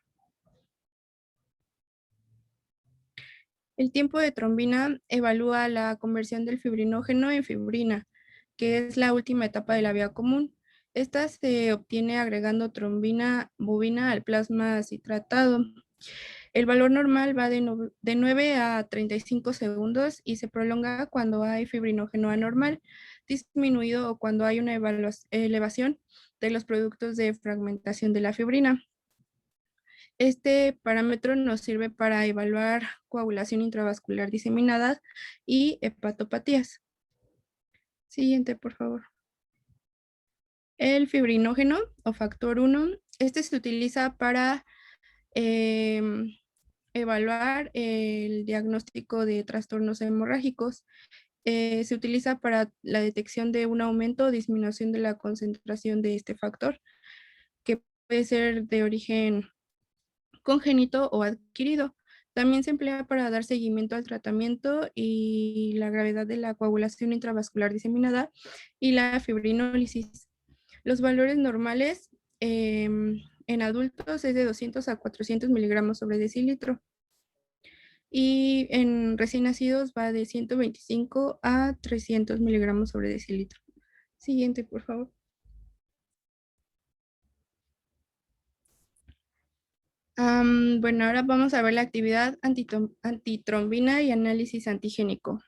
El tiempo de trombina evalúa la conversión del fibrinógeno en fibrina, que es la última etapa de la vía común. Esta se obtiene agregando trombina bobina al plasma citratado. El valor normal va de 9 a 35 segundos y se prolonga cuando hay fibrinógeno anormal disminuido o cuando hay una elevación de los productos de fragmentación de la fibrina. Este parámetro nos sirve para evaluar coagulación intravascular diseminada y hepatopatías. Siguiente, por favor. El fibrinógeno o factor 1, este se utiliza para evaluar el diagnóstico de trastornos hemorrágicos. Se utiliza para la detección de un aumento o disminución de la concentración de este factor, que puede ser de origen congénito o adquirido. También se emplea para dar seguimiento al tratamiento y la gravedad de la coagulación intravascular diseminada y la fibrinólisis. Los valores normales en adultos es de 200 a 400 miligramos sobre decilitro y en recién nacidos va de 125 a 300 miligramos sobre decilitro. Siguiente, por favor. Bueno, ahora vamos a ver la actividad antitrombina y análisis antigénico.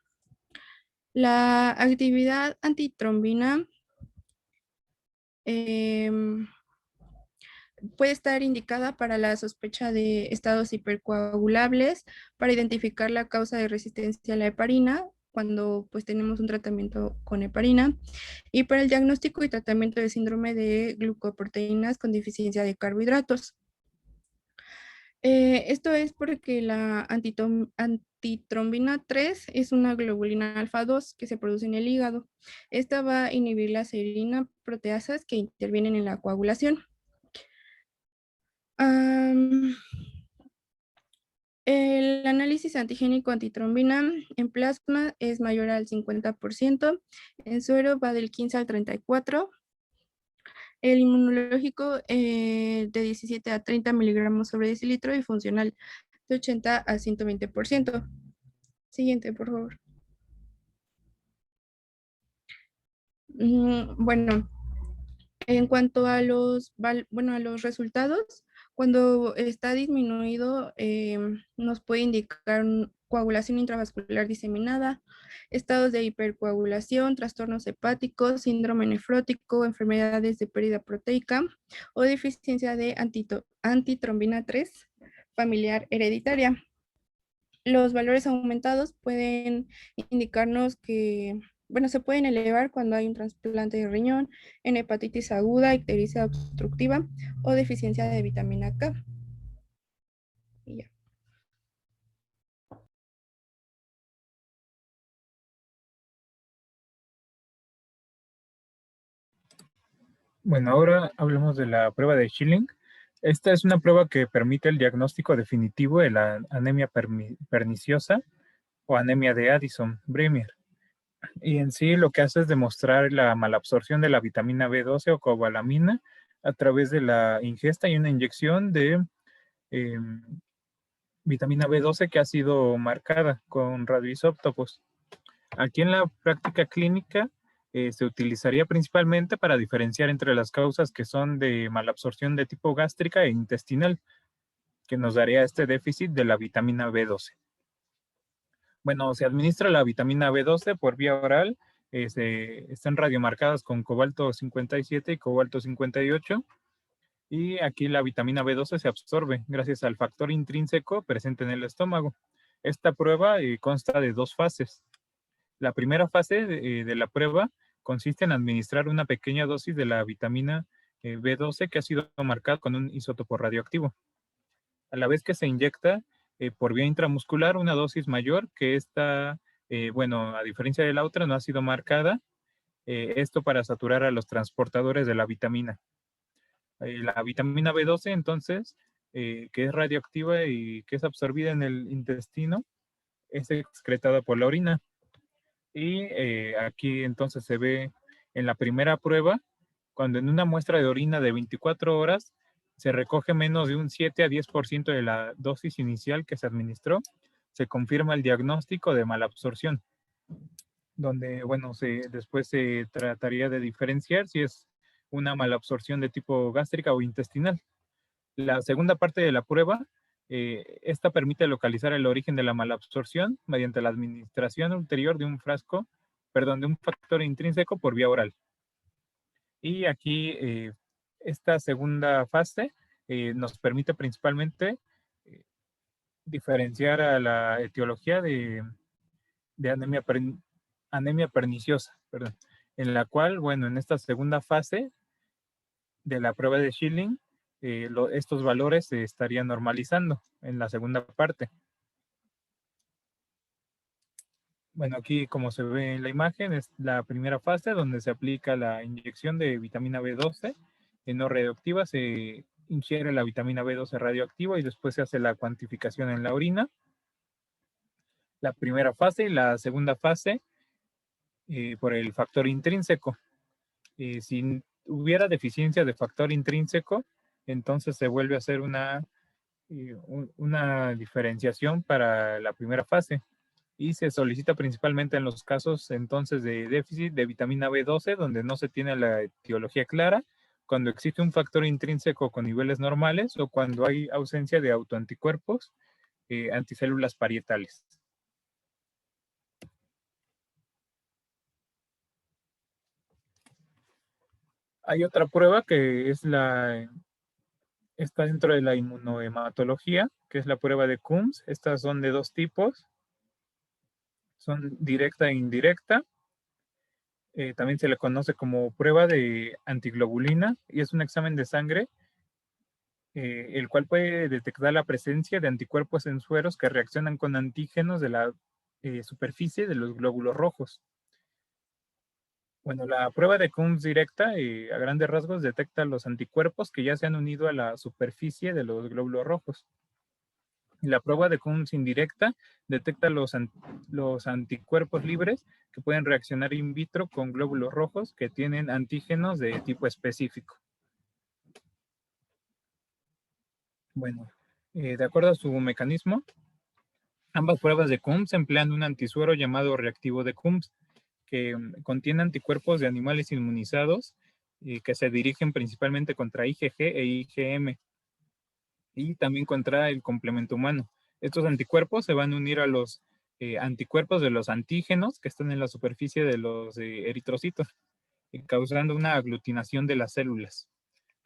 La actividad antitrombina puede estar indicada para la sospecha de estados hipercoagulables, para identificar la causa de resistencia a la heparina, cuando pues tenemos un tratamiento con heparina, y para el diagnóstico y tratamiento de síndrome de glucoproteínas con deficiencia de carbohidratos. Esto es porque la antitrombina 3 es una globulina alfa 2 que se produce en el hígado. Esta va a inhibir la serina proteasas que intervienen en la coagulación. El análisis antigénico antitrombina en plasma es mayor al 50%, en suero va del 15 al 34%, el inmunológico de 17 a 30 miligramos sobre decilitro y funcional de 80 a 120%. Siguiente, por favor. Bueno, en cuanto a los resultados, cuando está disminuido, nos puede indicar coagulación intravascular diseminada, estados de hipercoagulación, trastornos hepáticos, síndrome nefrótico, enfermedades de pérdida proteica o deficiencia de antitrombina 3 familiar hereditaria. Los valores aumentados pueden indicarnos que, bueno, se pueden elevar cuando hay un trasplante de riñón, en hepatitis aguda, ictericia obstructiva o deficiencia de vitamina K. Y ya. Bueno, ahora hablamos de la prueba de Schilling. Esta es una prueba que permite el diagnóstico definitivo de la anemia perniciosa o anemia de Addison-Bremer. Y en sí lo que hace es demostrar la malabsorción de la vitamina B12 o cobalamina a través de la ingesta y una inyección de vitamina B12 que ha sido marcada con radioisótopos. Aquí en la práctica clínica se utilizaría principalmente para diferenciar entre las causas que son de malabsorción de tipo gástrica e intestinal, que nos daría este déficit de la vitamina B12. Bueno, se administra la vitamina B12 por vía oral, están radiomarcadas con cobalto 57 y cobalto 58, y aquí la vitamina B12 se absorbe gracias al factor intrínseco presente en el estómago. Esta prueba consta de dos fases. La primera fase de la prueba consiste en administrar una pequeña dosis de la vitamina B12 que ha sido marcada con un isótopo radioactivo. A la vez que se inyecta por vía intramuscular una dosis mayor que esta, bueno, a diferencia de la otra, no ha sido marcada, esto para saturar a los transportadores de la vitamina. La vitamina B12, entonces, que es radioactiva y que es absorbida en el intestino, es excretada por la orina. Y aquí entonces se ve en la primera prueba, cuando en una muestra de orina de 24 horas se recoge menos de un 7 a 10% de la dosis inicial que se administró, se confirma el diagnóstico de malabsorción, donde, bueno, después se trataría de diferenciar si es una malabsorción de tipo gástrica o intestinal. La segunda parte de la prueba Esta permite localizar el origen de la malabsorción mediante la administración ulterior de un de un factor intrínseco por vía oral. Y aquí esta segunda fase nos permite principalmente diferenciar a la etiología de anemia perniciosa, perdón, en la cual, bueno, en esta segunda fase de la prueba de Schilling, estos valores se estarían normalizando en la segunda parte. Bueno, aquí como se ve en la imagen, es la primera fase donde se aplica la inyección de vitamina B12 no radioactiva, se ingiere la vitamina B12 radioactiva y después se hace la cuantificación en la orina. La primera fase y la segunda fase por el factor intrínseco. Si hubiera deficiencia de factor intrínseco, entonces se vuelve a hacer una diferenciación para la primera fase y se solicita principalmente en los casos entonces de déficit de vitamina B12 donde no se tiene la etiología clara, cuando existe un factor intrínseco con niveles normales o cuando hay ausencia de autoanticuerpos anticélulas parietales. Hay otra prueba que está dentro de la inmunohematología, que es la prueba de Coombs. Estas son de dos tipos, son directa e indirecta. También se le conoce como prueba de antiglobulina y es un examen de sangre, el cual puede detectar la presencia de anticuerpos en sueros que reaccionan con antígenos de la superficie de los glóbulos rojos. Bueno, la prueba de Coombs directa, a grandes rasgos, detecta los anticuerpos que ya se han unido a la superficie de los glóbulos rojos. Y la prueba de Coombs indirecta detecta los anticuerpos libres que pueden reaccionar in vitro con glóbulos rojos que tienen antígenos de tipo específico. Bueno, de acuerdo a su mecanismo, ambas pruebas de Coombs emplean un antisuero llamado reactivo de Coombs, que contiene anticuerpos de animales inmunizados y que se dirigen principalmente contra IgG e IgM y también contra el complemento humano. Estos anticuerpos se van a unir a los anticuerpos de los antígenos que están en la superficie de los eritrocitos, causando una aglutinación de las células.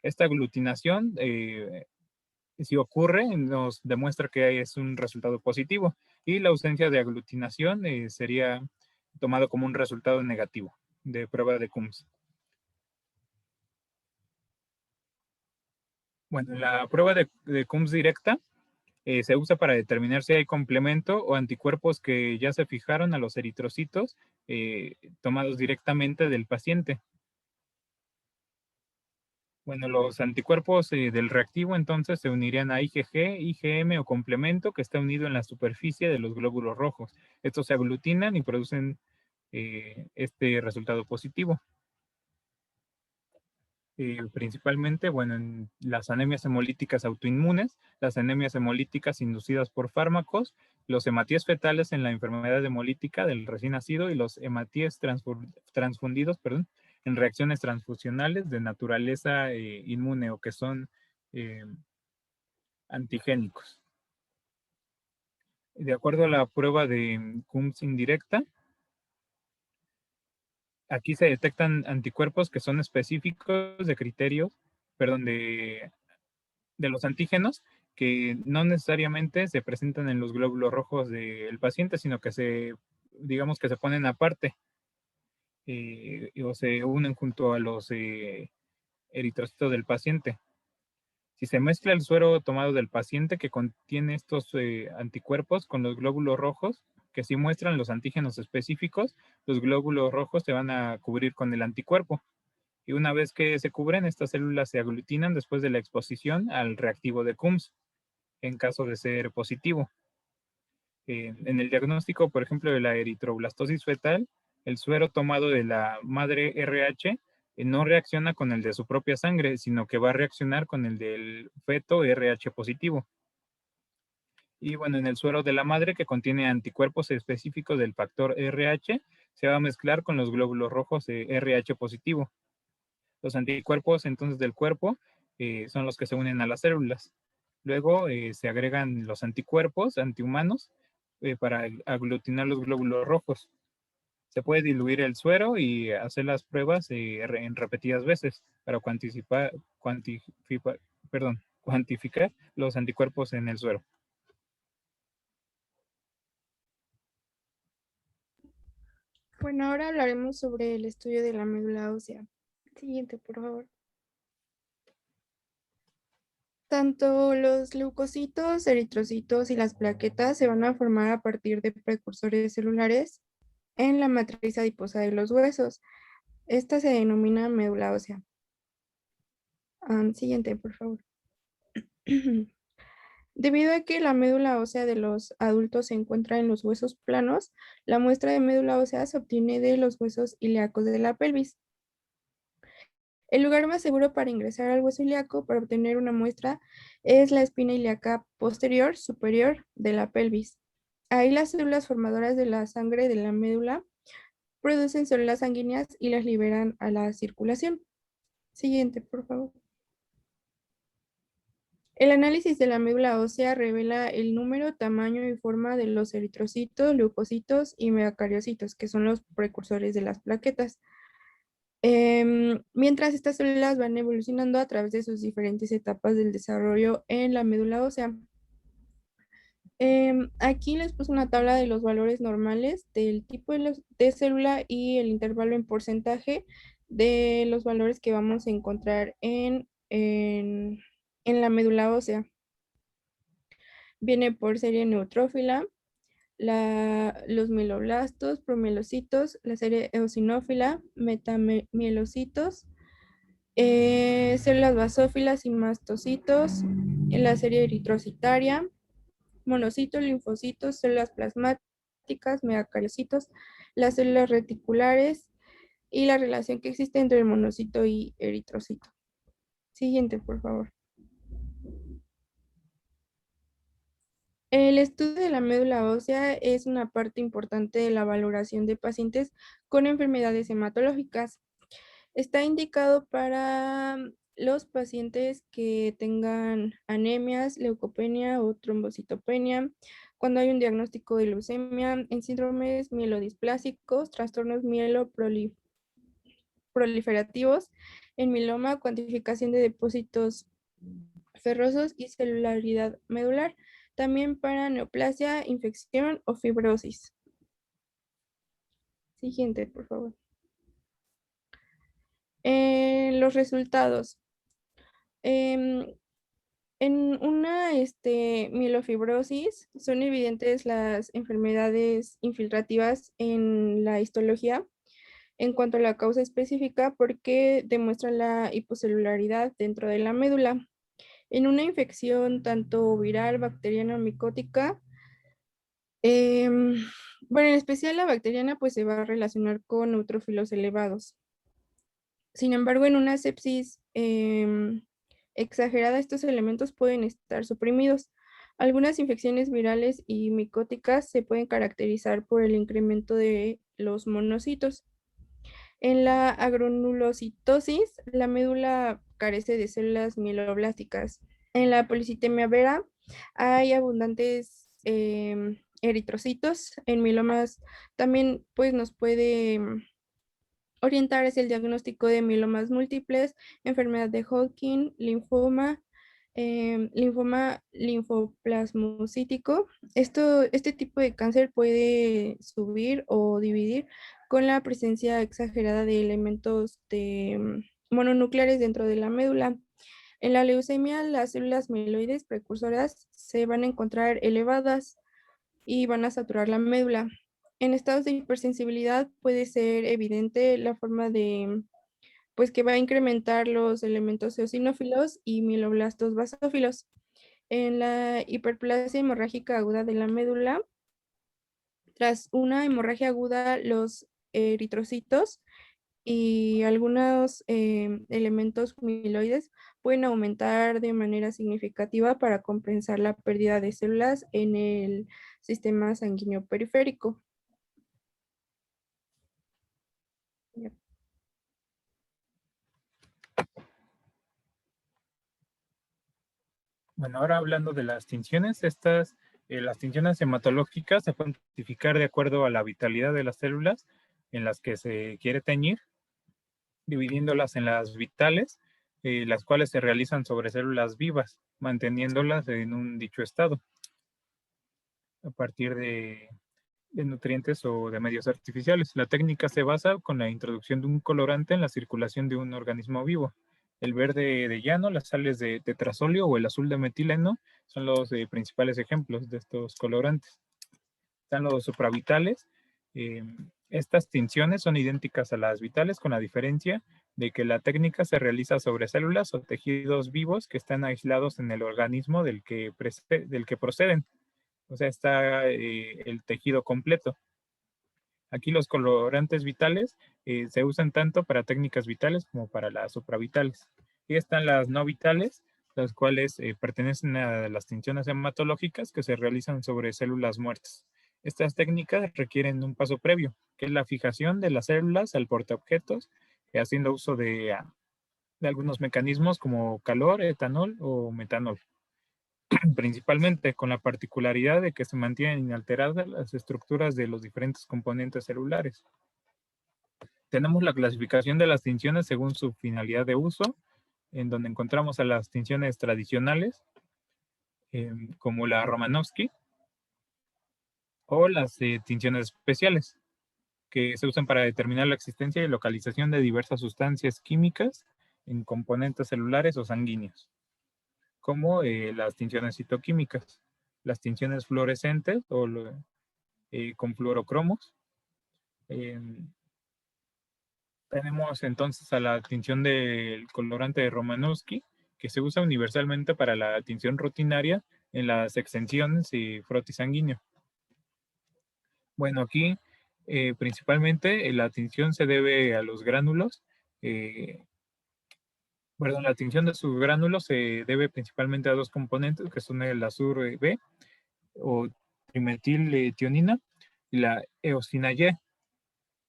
Esta aglutinación, si ocurre, nos demuestra que es un resultado positivo y la ausencia de aglutinación sería tomado como un resultado negativo de prueba de Coombs. Bueno, la prueba de Coombs directa se usa para determinar si hay complemento o anticuerpos que ya se fijaron a los eritrocitos tomados directamente del paciente. Bueno, los anticuerpos del reactivo entonces se unirían a IgG, IgM o complemento que está unido en la superficie de los glóbulos rojos. Estos se aglutinan y producen este resultado positivo. Principalmente, bueno, en las anemias hemolíticas autoinmunes, las anemias hemolíticas inducidas por fármacos, los hematíes fetales en la enfermedad hemolítica del recién nacido y los hematíes transfundidos, en reacciones transfusionales de naturaleza inmune o que son antigénicos. De acuerdo a la prueba de Coombs indirecta, aquí se detectan anticuerpos que son específicos de criterios, de los antígenos que no necesariamente se presentan en los glóbulos rojos del paciente, sino que digamos que se ponen aparte o se unen junto a los eritrocitos del paciente. Si se mezcla el suero tomado del paciente que contiene estos anticuerpos con los glóbulos rojos, que sí muestran los antígenos específicos, los glóbulos rojos se van a cubrir con el anticuerpo. Y una vez que se cubren, estas células se aglutinan después de la exposición al reactivo de Coombs, en caso de ser positivo. En el diagnóstico, por ejemplo, de la eritroblastosis fetal, el suero tomado de la madre RH no reacciona con el de su propia sangre, sino que va a reaccionar con el del feto RH positivo. Y bueno, en el suero de la madre, que contiene anticuerpos específicos del factor RH, se va a mezclar con los glóbulos rojos RH positivo. Los anticuerpos entonces del cuerpo son los que se unen a las células. Luego se agregan los anticuerpos antihumanos para aglutinar los glóbulos rojos. Se puede diluir el suero y hacer las pruebas en repetidas veces para cuantificar los anticuerpos en el suero. Bueno, ahora hablaremos sobre el estudio de la médula ósea. Siguiente, por favor. Tanto los leucocitos, eritrocitos y las plaquetas se van a formar a partir de precursores celulares en la matriz adiposa de los huesos. Esta se denomina médula ósea. Siguiente, por favor. Debido a que la médula ósea de los adultos se encuentra en los huesos planos, la muestra de médula ósea se obtiene de los huesos ilíacos de la pelvis. El lugar más seguro para ingresar al hueso ilíaco para obtener una muestra es la espina ilíaca posterior superior de la pelvis. Ahí las células formadoras de la sangre de la médula producen células sanguíneas y las liberan a la circulación. Siguiente, por favor. El análisis de la médula ósea revela el número, tamaño y forma de los eritrocitos, leucocitos y megacariocitos, que son los precursores de las plaquetas. Mientras estas células van evolucionando a través de sus diferentes etapas del desarrollo en la médula ósea. Aquí les puse una tabla de los valores normales del tipo de célula y el intervalo en porcentaje de los valores que vamos a encontrar en la médula ósea. Viene por serie neutrófila, los mieloblastos, promielocitos, la serie eosinófila, metamielocitos, células basófilas y mastocitos, la serie eritrocitaria, monocitos, linfocitos, células plasmáticas, megacariocitos, las células reticulares y la relación que existe entre el monocito y eritrocito. Siguiente, por favor. El estudio de la médula ósea es una parte importante de la valoración de pacientes con enfermedades hematológicas. Está indicado para los pacientes que tengan anemias, leucopenia o trombocitopenia, cuando hay un diagnóstico de leucemia, en síndromes mielodisplásicos, trastornos mieloproliferativos, en mieloma, cuantificación de depósitos ferrosos y celularidad medular, también para neoplasia, infección o fibrosis. Siguiente, por favor. Los resultados. En una mielofibrosis son evidentes las enfermedades infiltrativas en la histología en cuanto a la causa específica porque demuestran la hipocelularidad dentro de la médula. En una infección tanto viral, bacteriana o micótica, bueno, en especial la bacteriana pues se va a relacionar con neutrófilos elevados. Sin embargo, en una sepsis exagerada, estos elementos pueden estar suprimidos. Algunas infecciones virales y micóticas se pueden caracterizar por el incremento de los monocitos. En la agranulocitosis, la médula carece de células mieloblásticas. En la policitemia vera hay abundantes eritrocitos. En mielomas también pues, nos puede orientar hacia el diagnóstico de mielomas múltiples, enfermedad de Hodgkin, linfoma, linfoma linfoplasmocítico. Este tipo de cáncer puede subir o dividir con la presencia exagerada de elementos mononucleares dentro de la médula. En la leucemia, las células mieloides precursoras se van a encontrar elevadas y van a saturar la médula. En estados de hipersensibilidad puede ser evidente la forma de, pues que va a incrementar los elementos eosinófilos y mieloblastos basófilos. En la hiperplasia hemorrágica aguda de la médula, tras una hemorragia aguda, los eritrocitos y algunos elementos mieloides pueden aumentar de manera significativa para compensar la pérdida de células en el sistema sanguíneo periférico. Bueno, ahora hablando de las tinciones, las tinciones hematológicas se pueden clasificar de acuerdo a la vitalidad de las células en las que se quiere teñir, dividiéndolas en las vitales, las cuales se realizan sobre células vivas, manteniéndolas en un dicho estado, a partir de nutrientes o de medios artificiales. La técnica se basa con la introducción de un colorante en la circulación de un organismo vivo. El verde de llano, las sales de tetrazolio o el azul de metileno son los principales ejemplos de estos colorantes. Están los supravitales. Eh, Estas tinciones son idénticas a las vitales con la diferencia de que la técnica se realiza sobre células o tejidos vivos que están aislados en el organismo del que proceden. O sea, está el tejido completo. Aquí los colorantes vitales se usan tanto para técnicas vitales como para las supravitales. Y están las no vitales, las cuales pertenecen a las tinciones hematológicas que se realizan sobre células muertas. Estas técnicas requieren un paso previo, que es la fijación de las células al portaobjetos, haciendo uso de algunos mecanismos como calor, etanol o metanol. Principalmente con la particularidad de que se mantienen inalteradas las estructuras de los diferentes componentes celulares. Tenemos la clasificación de las tinciones según su finalidad de uso, en donde encontramos a las tinciones tradicionales, como la Romanowski, o las tinciones especiales, que se usan para determinar la existencia y localización de diversas sustancias químicas en componentes celulares o sanguíneos, como las tinciones citoquímicas, las tinciones fluorescentes o con fluorocromos. Tenemos entonces a la tinción del colorante de Romanowski, que se usa universalmente para la tinción rutinaria en las extensiones y frotis sanguíneo. Bueno, aquí principalmente la tinción se debe a los gránulos. La tinción de sus gránulos se debe principalmente a dos componentes, que son el azur B o trimetiltionina y la eosina Y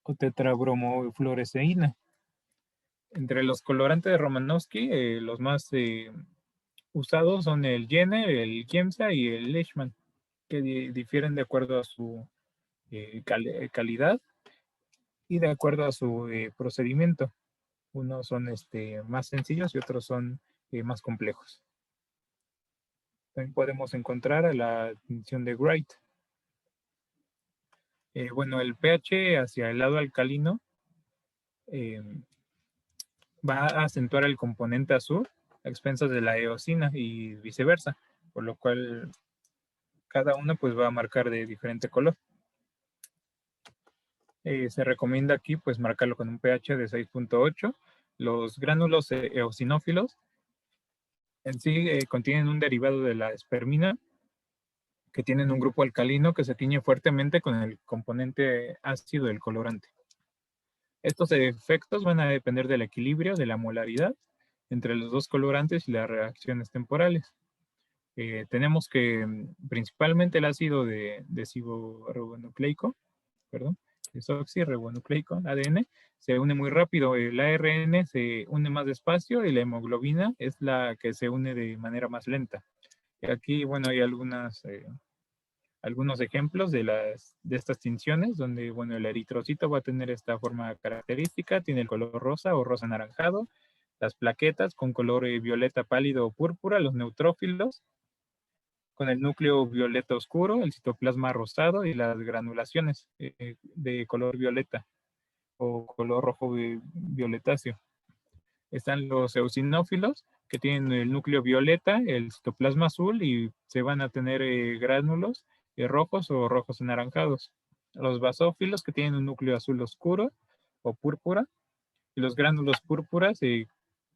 o tetrabromofluoresceína. Entre los colorantes de Romanowski, los más usados son el Jenner, el Kiemsa y el Leishman, que difieren de acuerdo a su calidad y de acuerdo a su procedimiento. Unos son más sencillos y otros son más complejos. También podemos encontrar a la tinción de Wright. Bueno, el pH hacia el lado alcalino va a acentuar el componente azul a expensas de la eosina y viceversa, por lo cual cada una pues va a marcar de diferente color. Se recomienda aquí pues marcarlo con un pH de 6.8. Los gránulos eosinófilos en sí contienen un derivado de la espermina que tienen un grupo alcalino que se tiñe fuertemente con el componente ácido del colorante. Estos efectos van a depender del equilibrio de la molaridad entre los dos colorantes y las reacciones temporales. Tenemos que principalmente el ácido desoxirribonucleico, desoxirribonucleico, ADN, se une muy rápido. El ARN se une más despacio y la hemoglobina es la que se une de manera más lenta. Y aquí, bueno, hay algunos ejemplos de estas tinciones, donde, bueno, el eritrocito va a tener esta forma característica, tiene el color rosa o rosa anaranjado, las plaquetas con color violeta pálido o púrpura, los neutrófilos, con el núcleo violeta oscuro, el citoplasma rosado y las granulaciones de color violeta o color rojo violetáceo. Están los eosinófilos, que tienen el núcleo violeta, el citoplasma azul y se van a tener gránulos rojos o rojos anaranjados. Los basófilos, que tienen un núcleo azul oscuro o púrpura, y los gránulos púrpuras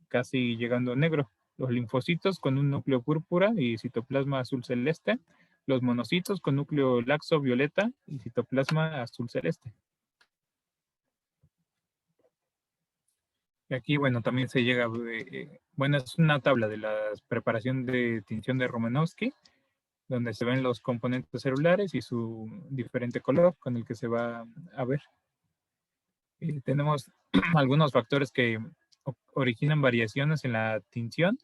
casi llegando a negro. Los linfocitos con un núcleo púrpura y citoplasma azul celeste. Los monocitos con núcleo laxo violeta y citoplasma azul celeste. Y aquí, bueno, también se llega, bueno, es una tabla de la preparación de tinción de Romanowski, donde se ven los componentes celulares y su diferente color con el que se va a ver. Tenemos algunos factores que originan variaciones en la tinción.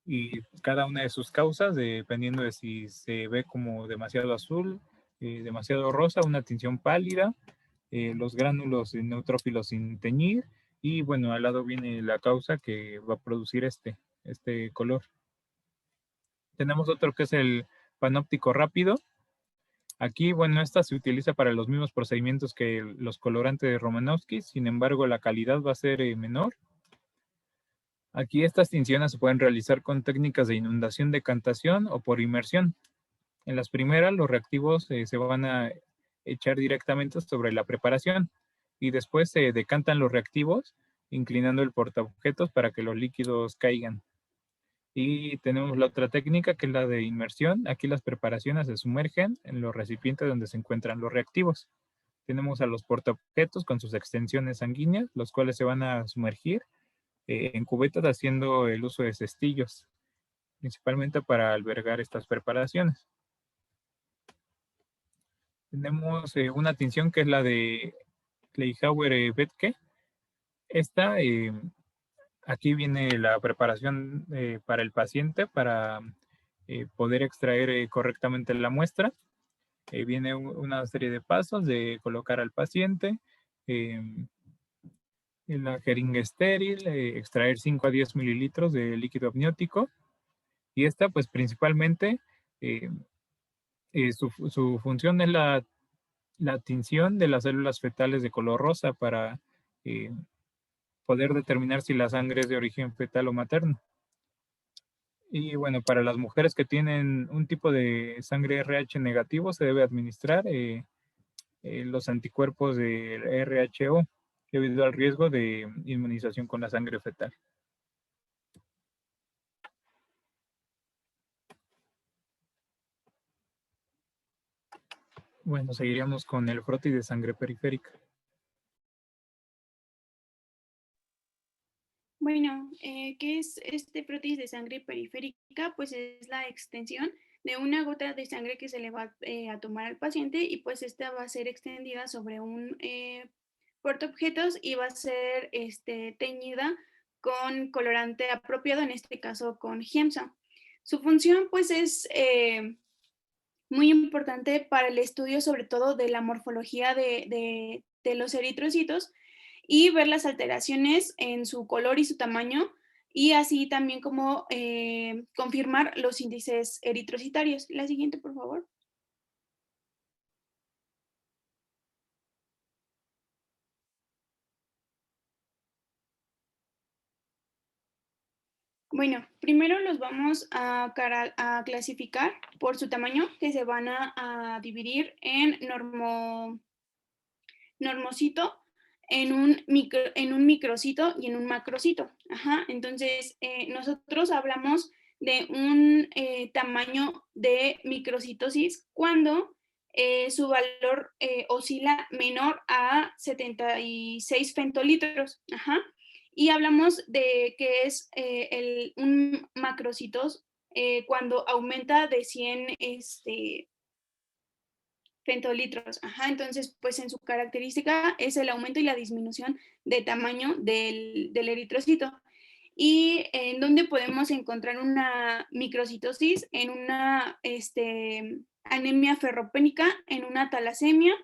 y cada una de sus causas, dependiendo de si se ve como demasiado azul, demasiado rosa, una tinción pálida, los gránulos neutrófilos sin teñir, y bueno, al lado viene la causa que va a producir este color. Tenemos otro que es el panóptico rápido. Aquí, bueno, esta se utiliza para los mismos procedimientos que los colorantes de Romanowsky, sin embargo, la calidad va a ser menor. Aquí estas tinciones se pueden realizar con técnicas de inundación, decantación o por inmersión. En las primeras, los reactivos se van a echar directamente sobre la preparación y después se decantan los reactivos inclinando el portaobjetos para que los líquidos caigan. Y tenemos la otra técnica que es la de inmersión. Aquí las preparaciones se sumergen en los recipientes donde se encuentran los reactivos. Tenemos a los portaobjetos con sus extensiones sanguíneas, los cuales se van a sumergir en cubetas haciendo el uso de cestillos, principalmente para albergar estas preparaciones. Tenemos una tinción que es la de Kleichauer-Bethke. Esta, aquí viene la preparación para el paciente para poder extraer correctamente la muestra. Viene una serie de pasos de colocar al paciente en la jeringa estéril, extraer 5 a 10 mililitros de líquido amniótico, y esta pues principalmente su función es la tinción de las células fetales de color rosa para poder determinar si la sangre es de origen fetal o materno. Y bueno, para las mujeres que tienen un tipo de sangre RH negativo se debe administrar los anticuerpos del RHO debido al riesgo de inmunización con la sangre fetal. Bueno, seguiríamos con el frotis de sangre periférica. Bueno, ¿qué es este frotis de sangre periférica? Pues es la extensión de una gota de sangre que se le va a tomar al paciente y pues esta va a ser extendida sobre un portaobjetos y va a ser teñida con colorante apropiado, en este caso con Giemsa. Su función pues es muy importante para el estudio sobre todo de la morfología de los eritrocitos y ver las alteraciones en su color y su tamaño y así también como confirmar los índices eritrocitarios. La siguiente, por favor. Bueno, primero los vamos a clasificar por su tamaño, que se van a dividir en normocito, en un microcito y en un macrocito. Ajá, entonces, nosotros hablamos de un tamaño de microcitosis cuando su valor oscila menor a 76 femtolitros. Ajá. Y hablamos de que es un macrocitos cuando aumenta de 100 femtolitros. Ajá, entonces, pues en su característica es el aumento y la disminución de tamaño del eritrocito. ¿Y en dónde podemos encontrar una microcitosis? En una anemia ferropénica, en una talasemia,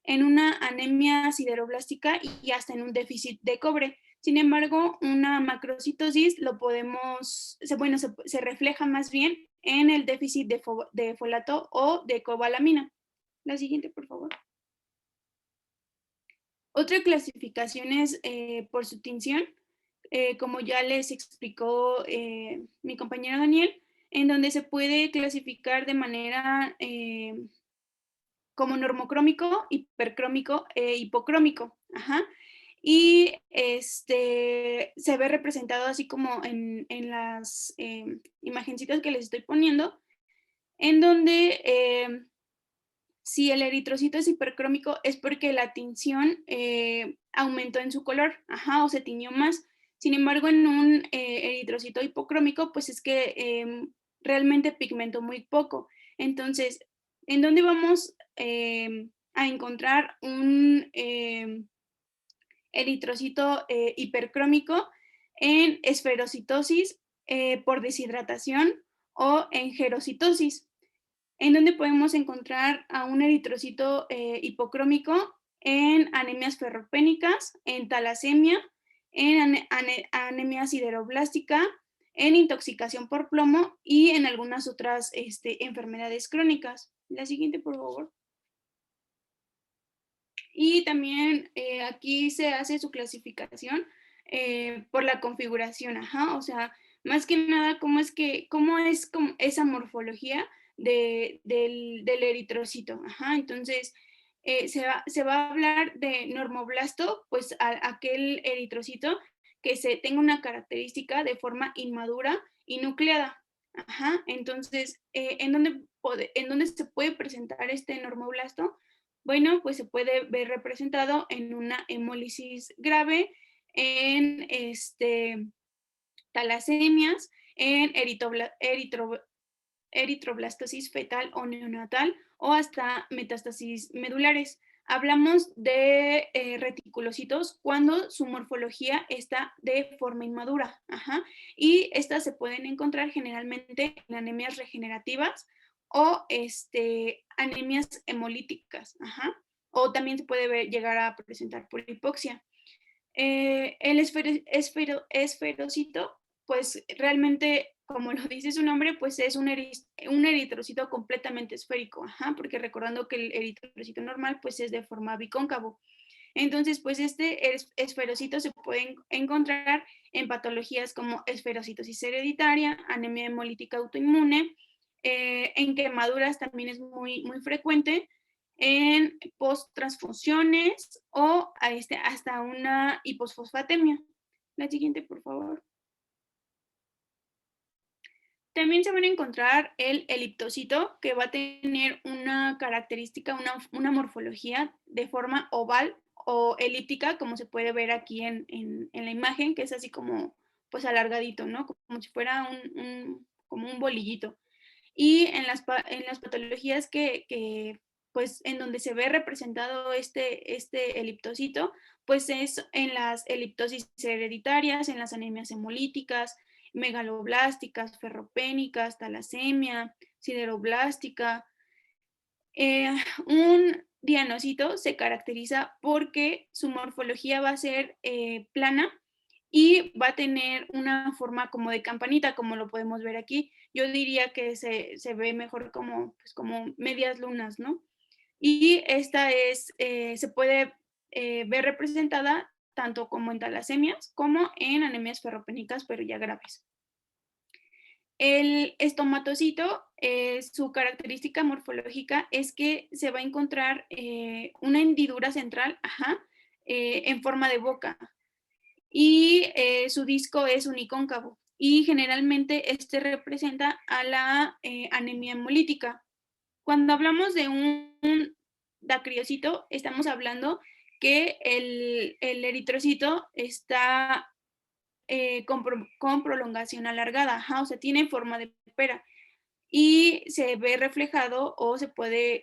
en una anemia sideroblástica y hasta en un déficit de cobre. Sin embargo, una macrocitosis lo podemos, se refleja más bien en el déficit de folato o de cobalamina. La siguiente, por favor. Otra clasificación es por su tinción, como ya les explicó mi compañero Daniel, en donde se puede clasificar de manera como normocrómico, hipercrómico e hipocrómico. Ajá. Y se ve representado así como en las imagencitas que les estoy poniendo, en donde si el eritrocito es hipercrómico es porque la tinción aumentó en su color, ajá, o se tiñó más. Sin embargo, en un eritrocito hipocrómico, pues es que realmente pigmentó muy poco. Entonces, ¿en dónde vamos a encontrar un eritrocito hipercrómico? En esferocitosis por deshidratación o en gerocitosis, en donde podemos encontrar a un eritrocito hipocrómico en anemias ferropénicas, en talasemia, en anemia sideroblástica, en intoxicación por plomo y en algunas otras enfermedades crónicas. La siguiente, por favor. Y también aquí se hace su clasificación por la configuración, o sea, más que nada, cómo es como esa morfología del eritrocito, entonces se va a hablar de normoblasto, pues aquel eritrocito que tenga una característica de forma inmadura y nucleada, entonces, ¿en dónde se puede presentar este normoblasto? Bueno, pues se puede ver representado en una hemólisis grave, en talasemias, en eritroblastosis fetal o neonatal o hasta metástasis medulares. Hablamos de reticulocitos cuando su morfología está de forma inmadura, y estas se pueden encontrar generalmente en anemias regenerativas o anemias hemolíticas, o también se puede llegar a presentar por hipoxia. El esferocito, pues realmente, como lo dice su nombre, pues es un eritrocito completamente esférico, porque recordando que el eritrocito normal pues es de forma bicóncavo. Entonces, pues este esferocito se puede encontrar en patologías como esferocitosis hereditaria, anemia hemolítica autoinmune, en quemaduras también es muy, muy frecuente, en post-transfusiones o hasta una hiposfosfatemia. La siguiente, por favor. También se van a encontrar el eliptocito, que va a tener una característica, una morfología de forma oval o elíptica, como se puede ver aquí en la imagen, que es así como pues alargadito, ¿no? Como si fuera como un bolillito. Y en las patologías pues en donde se ve representado este eliptocito, pues es en las eliptosis hereditarias, en las anemias hemolíticas, megaloblásticas, ferropénicas, talasemia, sideroblástica. Un dianocito se caracteriza porque su morfología va a ser plana y va a tener una forma como de campanita, como lo podemos ver aquí. Yo diría que se ve mejor pues como medias lunas, ¿no? Y esta se puede ver representada tanto como en talasemias como en anemias ferropénicas, pero ya graves. El estomatocito, su característica morfológica es que se va a encontrar una hendidura central en forma de boca, y su disco es unicóncavo, y generalmente este representa a la anemia hemolítica. Cuando hablamos de un dacriocito, estamos hablando que el eritrocito está con prolongación alargada, o sea, tiene forma de pera, y se ve reflejado o se puede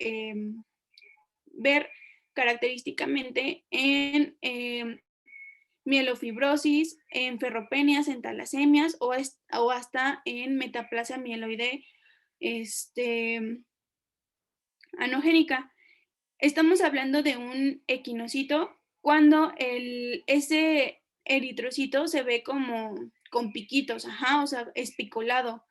ver característicamente en mielofibrosis, en ferropenias, en talasemias o hasta en metaplasia mieloide anogénica. Estamos hablando de un equinocito cuando ese eritrocito se ve como con piquitos, o sea, espicolado,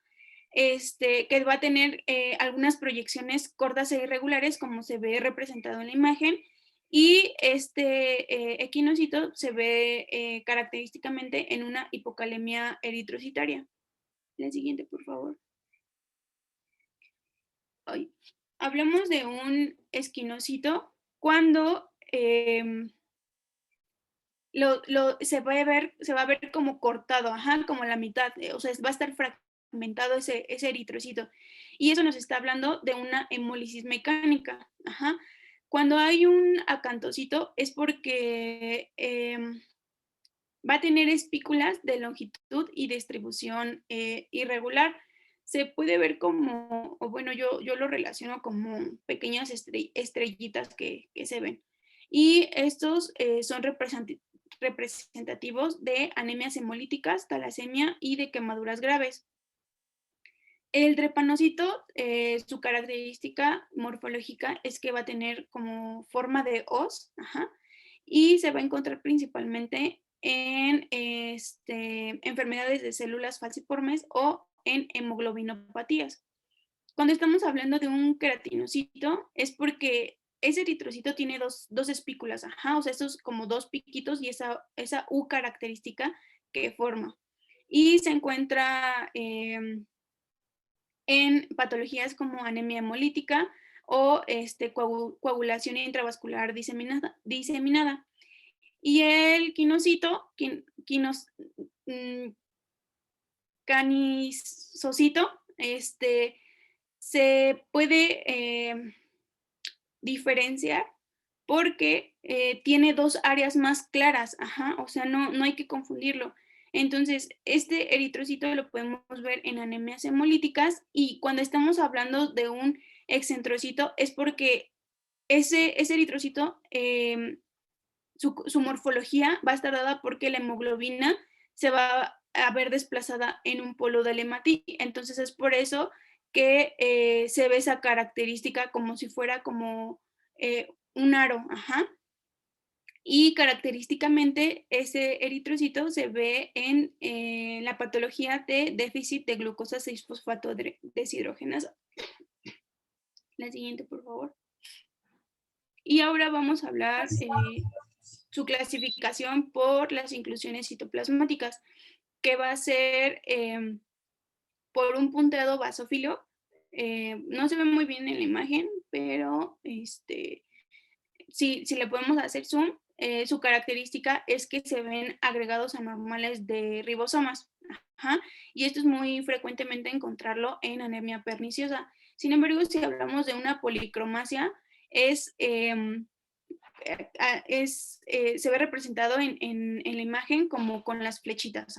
que va a tener algunas proyecciones cortas e irregulares, como se ve representado en la imagen, y este equinocito se ve característicamente en una hipocalemia eritrocitaria. La siguiente, por favor. Hablamos de un esquinocito cuando se va a ver como cortado, como la mitad, o sea, va a estar fragmentado ese eritrocito. Y eso nos está hablando de una hemólisis mecánica. Cuando hay un acantocito es porque va a tener espículas de longitud y distribución irregular. Se puede ver como, o bueno, yo lo relaciono como pequeñas estrellitas que se ven. Y estos son representativos de anemias hemolíticas, talasemia y de quemaduras graves. El drepanocito, su característica morfológica es que va a tener como forma de hoz, y se va a encontrar principalmente en enfermedades de células falciformes o en hemoglobinopatías. Cuando estamos hablando de un queratinocito es porque ese eritrocito tiene dos espículas, o sea, estos como dos piquitos y esa U característica que forma. Y se encuentra en patologías como anemia hemolítica o coagulación intravascular diseminada. Y el canisocito, se puede diferenciar porque tiene dos áreas más claras, o sea, no hay que confundirlo. Entonces, este eritrocito lo podemos ver en anemias hemolíticas y cuando estamos hablando de un excentrocito es porque ese eritrocito, su morfología va a estar dada porque la hemoglobina se va a ver desplazada en un polo del hematí. Entonces, es por eso que se ve esa característica como si fuera como un aro, Y característicamente ese eritrocito se ve en la patología de déficit de glucosa 6-fosfato deshidrogenasa. La siguiente, por favor. Y ahora vamos a hablar su clasificación por las inclusiones citoplasmáticas, que va a ser por un punteado basófilo. No se ve muy bien en la imagen, pero si le podemos hacer zoom, su característica es que se ven agregados anormales de ribosomas. Y esto es muy frecuentemente encontrarlo en anemia perniciosa. Sin embargo, si hablamos de una policromasia, se ve representado en la imagen como con las flechitas.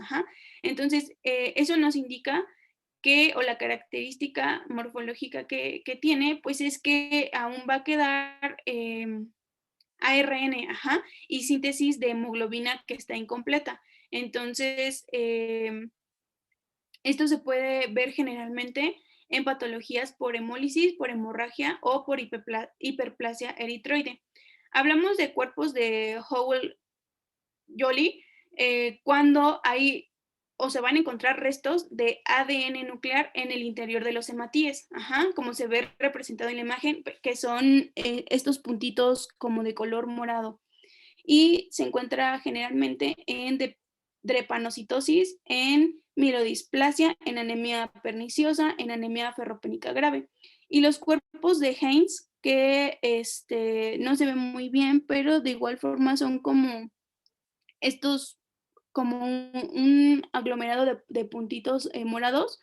Entonces, eso nos indica que, o la característica morfológica que tiene, pues es que aún va a quedar ARN, y síntesis de hemoglobina que está incompleta. Entonces, esto se puede ver generalmente en patologías por hemólisis, por hemorragia o por hiperplasia eritroide. Hablamos de cuerpos de Howell-Jolly cuando hay o se van a encontrar restos de ADN nuclear en el interior de los hematíes, como se ve representado en la imagen, que son estos puntitos como de color morado. Y se encuentra generalmente en drepanocitosis, en mielodisplasia, en anemia perniciosa, en anemia ferropénica grave. Y los cuerpos de Heinz, que no se ven muy bien, pero de igual forma son como estos, como un aglomerado de puntitos morados,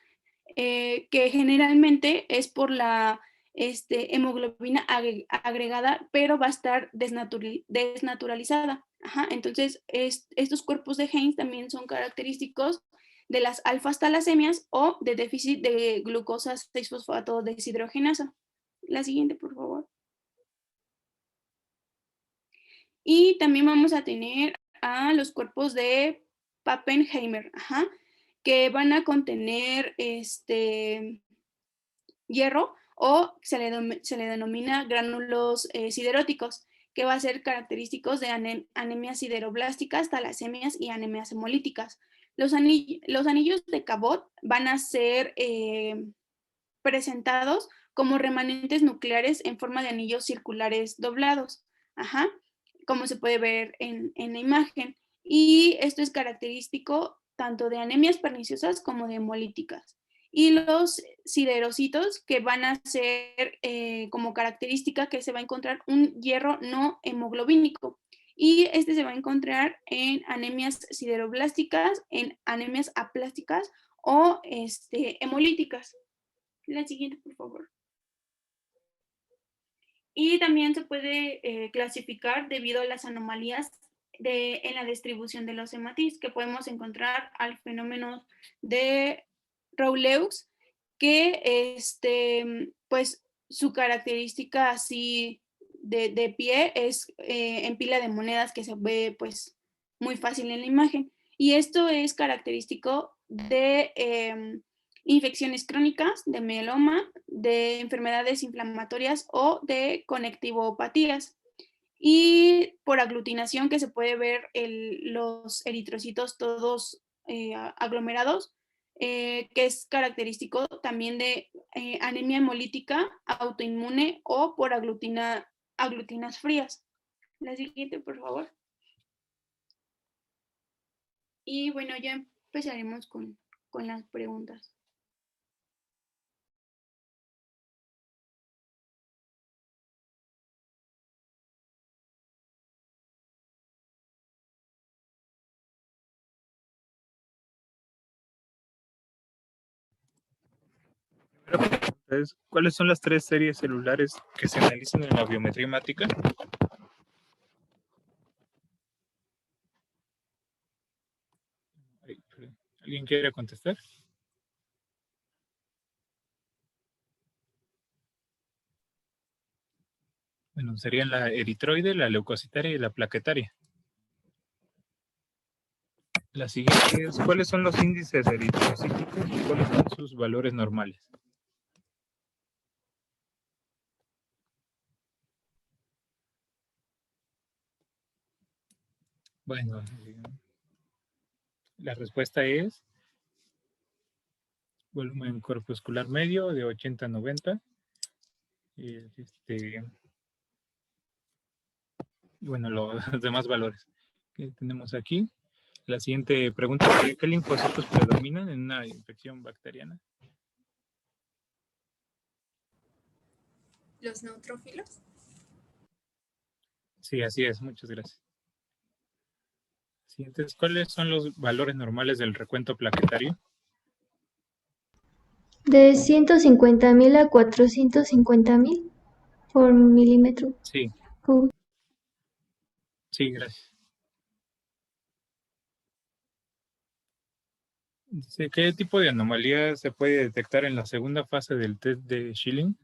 que generalmente es por la hemoglobina agregada, pero va a estar desnaturalizada. Entonces, estos cuerpos de Heinz también son característicos de las alfas talasemias o de déficit de glucosa 6-fosfato deshidrogenasa. La siguiente, por favor. Y también vamos a tener a los cuerpos de Pappenheimer, que van a contener hierro o se le denomina gránulos sideróticos, que va a ser característicos de anemias sideroblásticas, talasemias y anemias hemolíticas. Los anillos de Cabot van a ser presentados como remanentes nucleares en forma de anillos circulares doblados, como se puede ver en la imagen. Y esto es característico tanto de anemias perniciosas como de hemolíticas. Y los siderocitos, que van a ser como característica que se va a encontrar un hierro no hemoglobínico. Y se va a encontrar en anemias sideroblásticas, en anemias aplásticas o hemolíticas. La siguiente, por favor. Y también se puede clasificar debido a las anomalías en la distribución de los hematís, que podemos encontrar al fenómeno de Rawleux, que pues su característica así de pie es en pila de monedas, que se ve pues muy fácil en la imagen. Y esto es característico de infecciones crónicas, de mieloma, de enfermedades inflamatorias o de conectivopatías. Y por aglutinación, que se puede ver los eritrocitos todos aglomerados, que es característico también de anemia hemolítica autoinmune o por aglutinas frías. La siguiente, por favor. Y bueno, ya empezaremos con las preguntas. Entonces, ¿cuáles son las 3 series celulares que se analizan en la biometría hemática? ¿Alguien quiere contestar? Bueno, serían la eritroide, la leucocitaria y la plaquetaria. La siguiente es, ¿cuáles son los índices eritrocíticos y cuáles son sus valores normales? Bueno, la respuesta es volumen corpuscular medio de 80 a 90. Y bueno, los demás valores que tenemos aquí. La siguiente pregunta es, ¿qué linfocitos predominan en una infección bacteriana? ¿Los neutrófilos? Sí, así es, muchas gracias. Siguientes, ¿cuáles son los valores normales del recuento plaquetario? De 150.000 a 450.000 por milímetro. Sí, sí, gracias. Dice, ¿qué tipo de anomalía se puede detectar en la segunda fase del test de Schilling?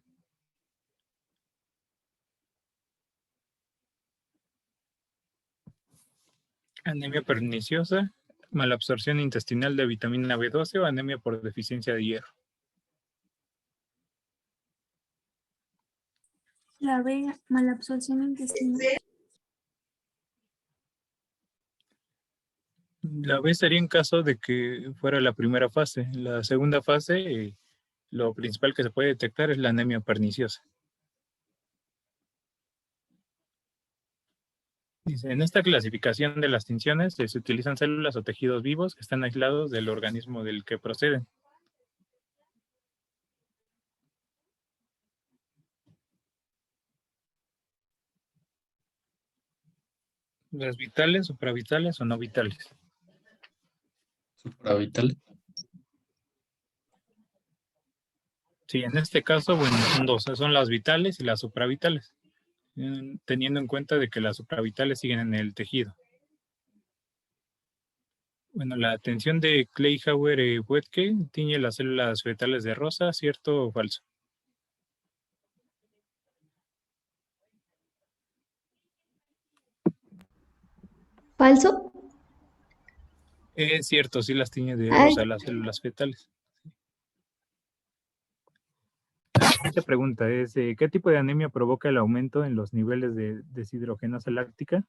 Anemia perniciosa, malabsorción intestinal de vitamina B12 o anemia por deficiencia de hierro. La B, malabsorción intestinal. La B sería en caso de que fuera la primera fase. La segunda fase, lo principal que se puede detectar es la anemia perniciosa. Dice, en esta clasificación de las tinciones se utilizan células o tejidos vivos que están aislados del organismo del que proceden. Las vitales, supravitales o no vitales. Supravital. Sí, en este caso, bueno, son dos, son las vitales y las supravitales, teniendo en cuenta de que las supravitales siguen en el tejido. Bueno, la tensión de Kleihauer-Wetke tiñe las células fetales de rosa, ¿cierto o falso? ¿Falso? Es cierto, sí las tiñe de Ay, rosa las células fetales. La siguiente pregunta es, ¿qué tipo de anemia provoca el aumento en los niveles de deshidrogenasa láctica?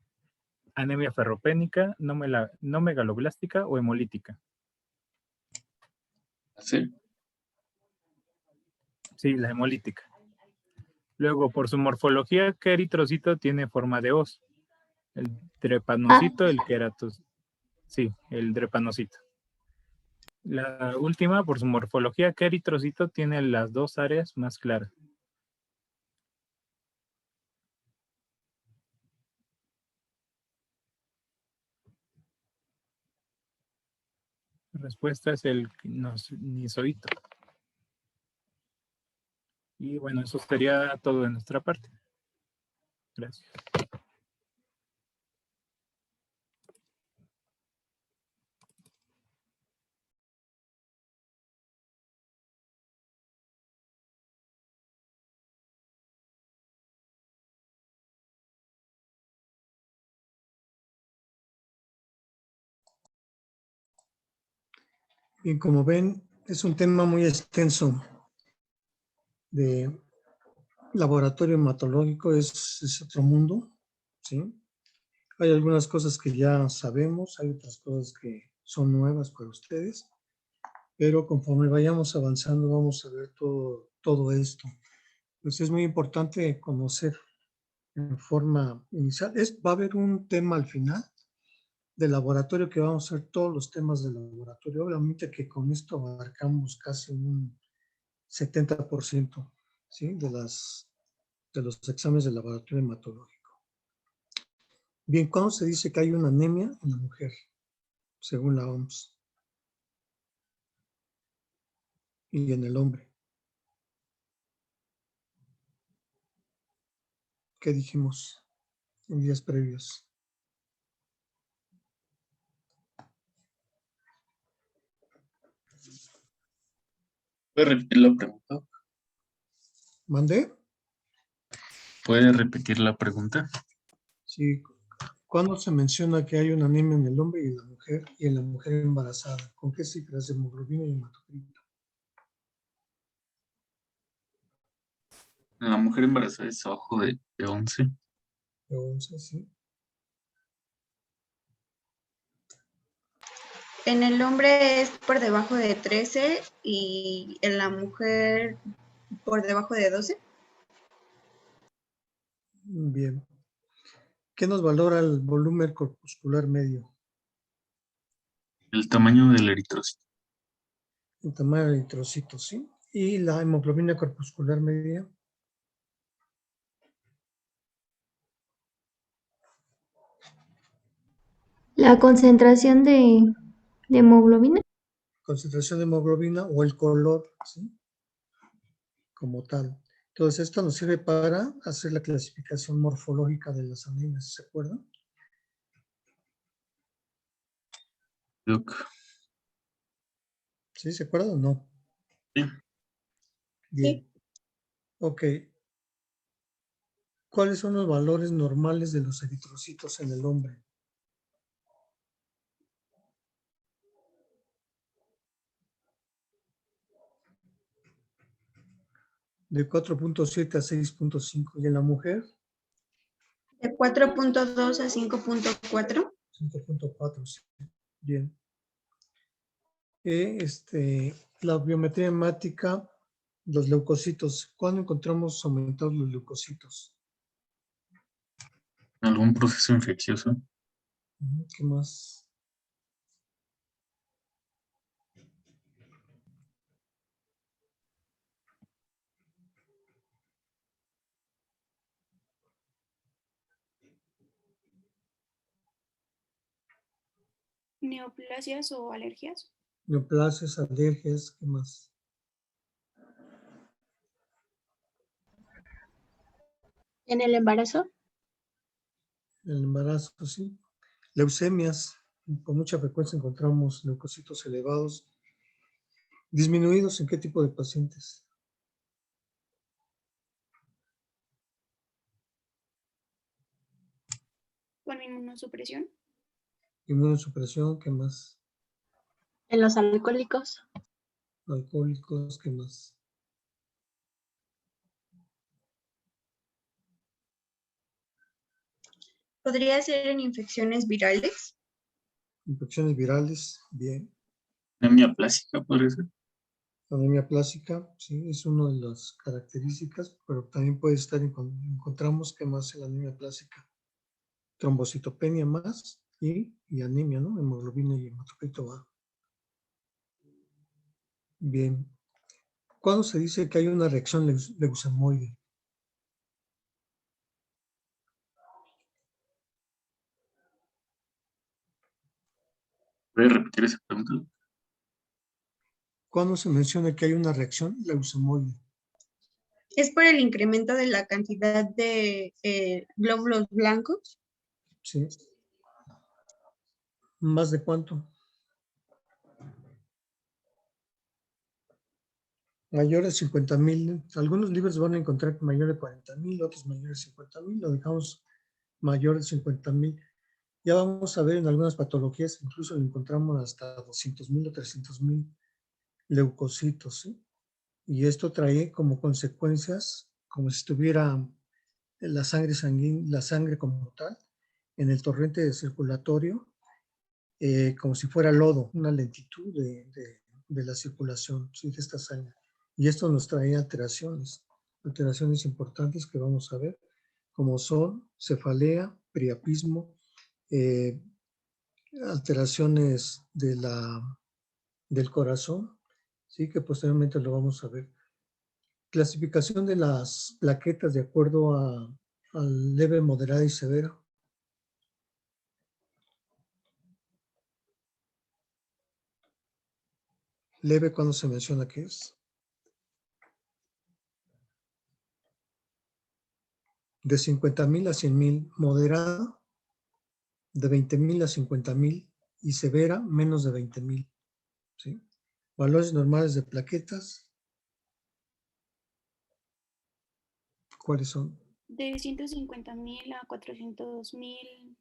¿Anemia ferropénica, no megaloblástica o hemolítica? Sí. Sí, la hemolítica. Luego, por su morfología, ¿qué eritrocito tiene forma de hoz? El drepanocito, el queratos. Sí, el drepanocito. La última, por su morfología, ¿qué eritrocito tiene las dos áreas más claras? La respuesta es el nisoíto. Y bueno, eso sería todo de nuestra parte. Gracias. Y como ven, es un tema muy extenso de laboratorio hematológico, es otro mundo, ¿sí? Hay algunas cosas que ya sabemos, hay otras cosas que son nuevas para ustedes, pero conforme vayamos avanzando vamos a ver todo esto. Pues es muy importante conocer en forma inicial. Va a haber un tema al final de laboratorio que vamos a hacer todos los temas de laboratorio. Obviamente que con esto abarcamos casi un 70%, ¿sí? de los exámenes de laboratorio hematológico. Bien, ¿cuándo se dice que hay una anemia en la mujer? Según la OMS. Y en el hombre. ¿Qué dijimos en días previos? ¿Puede repetir la pregunta? ¿Mandé? ¿Puede repetir la pregunta? Sí. ¿Cuándo se menciona que hay una anemia en el hombre y en la mujer embarazada? ¿Con qué cifras de hemoglobina y hematocrito? La mujer embarazada es abajo de 11. De 11, sí. En el hombre es por debajo de 13 y en la mujer por debajo de 12. Bien. ¿Qué nos valora el volumen corpuscular medio? El tamaño del eritrocito. El tamaño de eritrocitos, ¿sí? Y la hemoglobina corpuscular media. La concentración de hemoglobina. Concentración de hemoglobina o el color, ¿sí? Como tal. Entonces, esto nos sirve para hacer la clasificación morfológica de las anemias, ¿se acuerdan? Doc. ¿Sí? ¿Se acuerdan o no? Sí. Bien. Ok. ¿Cuáles son los valores normales de los eritrocitos en el hombre? De 4.7 a 6.5. ¿Y en la mujer? De 4.2 a 5.4. 5.4. Sí. Bien. La biometría hemática, los leucocitos. ¿Cuándo encontramos aumentados los leucocitos? ¿Algún proceso infeccioso? ¿Qué más? Neoplasias o alergias. Neoplasias, alergias, ¿qué más? ¿En el embarazo? El embarazo, sí. Leucemias. Con mucha frecuencia encontramos leucocitos elevados. ¿Disminuidos en qué tipo de pacientes? Con inmunosupresión. Inmunosupresión, ¿qué más? ¿En los alcohólicos? Alcohólicos, ¿qué más? ¿Podría ser en infecciones virales? Infecciones virales, bien. Anemia plástica, podría ser. Anemia plástica, sí, es una de las características, pero también puede estar, encontramos que más en la anemia plástica. Trombocitopenia más y anemia, ¿no? Hemoglobina y hematocrito bajo. Bien. ¿Cuándo se dice que hay una reacción leucemoide? ¿Puede repetir esa pregunta? ¿Cuándo se menciona que hay una reacción leucemoide? ¿Es por el incremento de la cantidad de glóbulos blancos? Sí. ¿Más de cuánto? Mayor de 50,000. Algunos libros van a encontrar mayor de 40,000, otros mayor de 50,000. Lo dejamos mayor de 50,000. Ya vamos a ver en algunas patologías, incluso encontramos hasta 200,000 o 300,000 leucocitos, ¿sí? Y esto trae como consecuencias, como si estuviera la sangre sanguínea, la sangre como tal, en el torrente circulatorio, como si fuera lodo, una lentitud de la circulación, ¿sí? De esta sangre. Y esto nos trae alteraciones importantes que vamos a ver, como son cefalea, priapismo, alteraciones del corazón, ¿sí? Que posteriormente lo vamos a ver. Clasificación de las plaquetas de acuerdo a leve, moderada y severa. Leve, cuando se menciona que es de 50,000 a 100,000, moderada de 20,000 a 50,000 y severa menos de 20,000, ¿sí? Valores normales de plaquetas, ¿cuáles son? De 150,000 a 400,000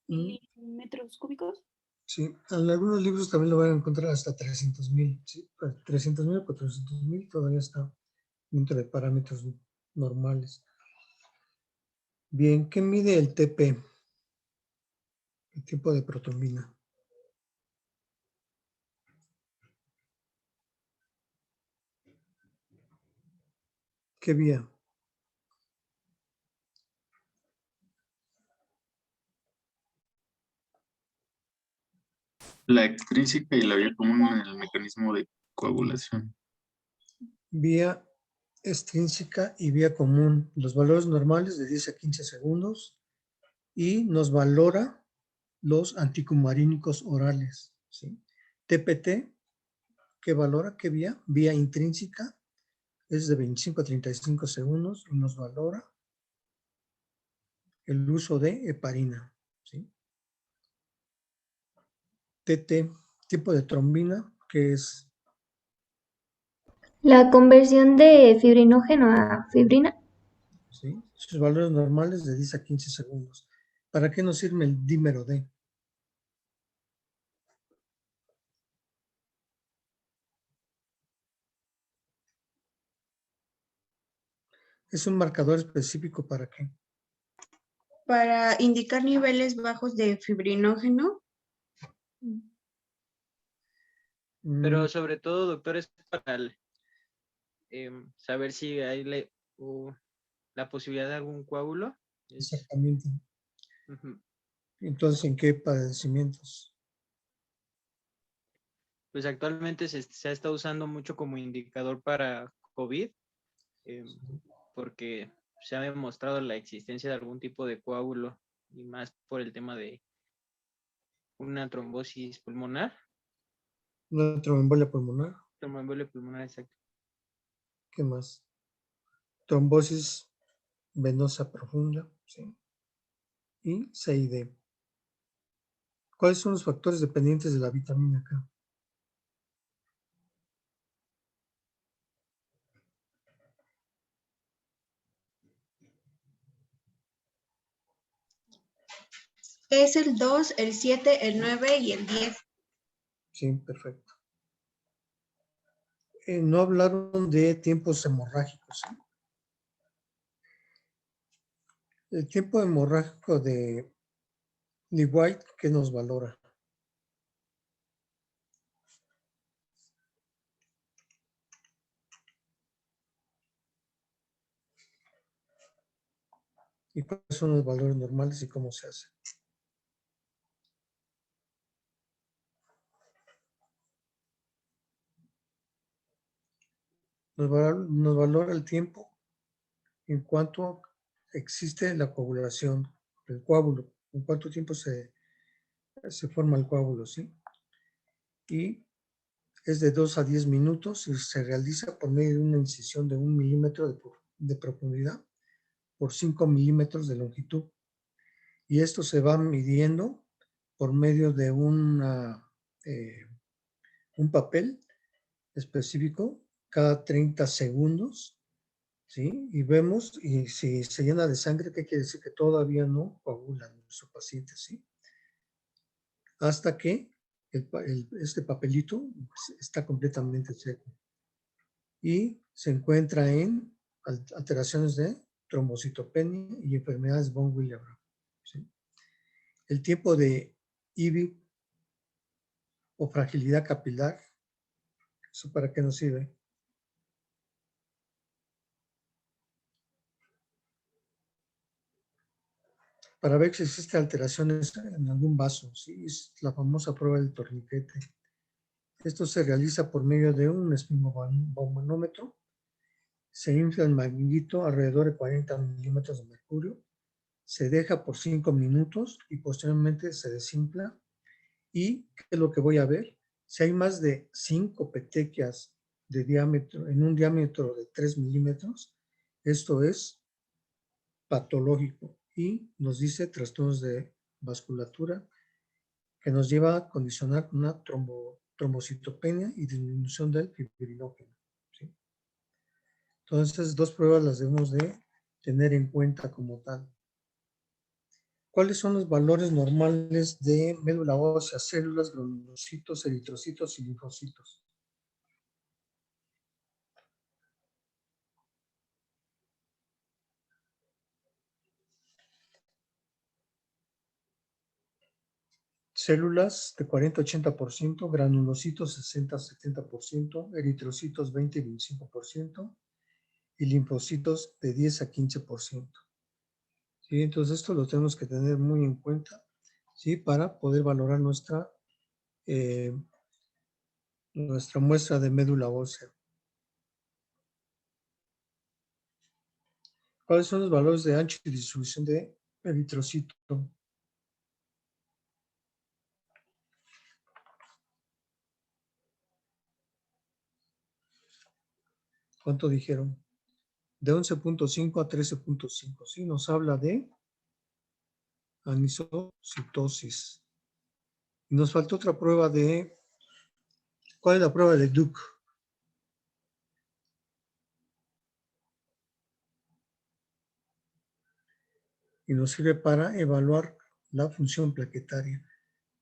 Mm, milímetros cúbicos. sí, en algunos libros también lo van a encontrar hasta 300,000, ¿sí? 300,000 o 400,000 todavía está dentro de parámetros normales. Bien, ¿qué mide el TP? El tipo de protrombina. ¿Qué vía? La extrínseca y la vía común en el mecanismo de coagulación. Vía extrínseca y vía común. Los valores normales de 10 a 15 segundos y nos valora los anticumarínicos orales, ¿sí? TPT, ¿qué valora? ¿Qué vía? Vía intrínseca, es de 25 a 35 segundos y nos valora el uso de heparina, ¿sí? TT, tipo de trombina, que es La conversión de fibrinógeno a fibrina. ¿sí? Sus valores normales de 10 a 15 segundos. ¿Para qué nos sirve el dímero D? ¿Es un marcador específico para qué? Para indicar niveles bajos de fibrinógeno. Pero sobre todo, doctor, es para saber si hay la posibilidad de algún coágulo. Exactamente. Ujú. Entonces, ¿en qué padecimientos? Pues actualmente se ha estado usando mucho como indicador para COVID, porque se ha demostrado la existencia de algún tipo de coágulo, y más por el tema de una trombosis pulmonar. Una tromboembolia pulmonar. Tromboembolia pulmonar, exacto. ¿Qué más? Trombosis venosa profunda, ¿sí? Y CID. ¿Cuáles son los factores dependientes de la vitamina K? Es el 2, el 7, el 9 y el 10. Sí, perfecto. No hablaron de tiempos hemorrágicos, ¿sí? El tiempo hemorrágico de Lee White, ¿qué nos valora? ¿Y cuáles son los valores normales y cómo se hace? Nos valora el tiempo en cuanto existe la coagulación, el coágulo, en cuánto tiempo se forma el coágulo, ¿sí? Y es de 2 a 10 minutos y se realiza por medio de una incisión de 1 milímetro de profundidad por 5 milímetros de longitud. Y esto se va midiendo por medio de un papel específico cada 30 segundos, ¿sí? Y vemos, y si se llena de sangre, ¿qué quiere decir? Que todavía no coagula nuestro paciente, ¿sí? hasta que este papelito está completamente seco. Y se encuentra en alteraciones de trombocitopenia y enfermedades von Willebrand. ¿Sí? El tiempo de IVI o fragilidad capilar, ¿eso para qué nos sirve? Para ver si existen alteraciones en algún vaso, ¿sí? Es la famosa prueba del torniquete. Esto se realiza por medio de un esfigmomanómetro. Se infla el manguito alrededor de 40 milímetros de mercurio. Se deja por 5 minutos y posteriormente se desinfla. ¿Y qué es lo que voy a ver? Si hay más de 5 petequias de diámetro, en un diámetro de 3 milímetros, esto es patológico y nos dice trastornos de vasculatura que nos lleva a condicionar una trombocitopenia y disminución del fibrinógeno. ¿Sí? Entonces, dos pruebas las debemos de tener en cuenta como tal. ¿Cuáles son los valores normales de médula ósea, células, granulocitos, eritrocitos y linfocitos? Células de 40-80%, granulocitos 60-70%, eritrocitos 20-25% y linfocitos de 10-15%. ¿Sí? Entonces esto lo tenemos que tener muy en cuenta, ¿sí? Para poder valorar nuestra muestra de médula ósea. ¿Cuáles son los valores de ancho y distribución de eritrocito? ¿Cuánto dijeron? De 11.5 a 13.5. ¿Sí? Nos habla de anisocitosis. Y nos falta otra prueba de... ¿Cuál es la prueba de Duke? Y nos sirve para evaluar la función plaquetaria.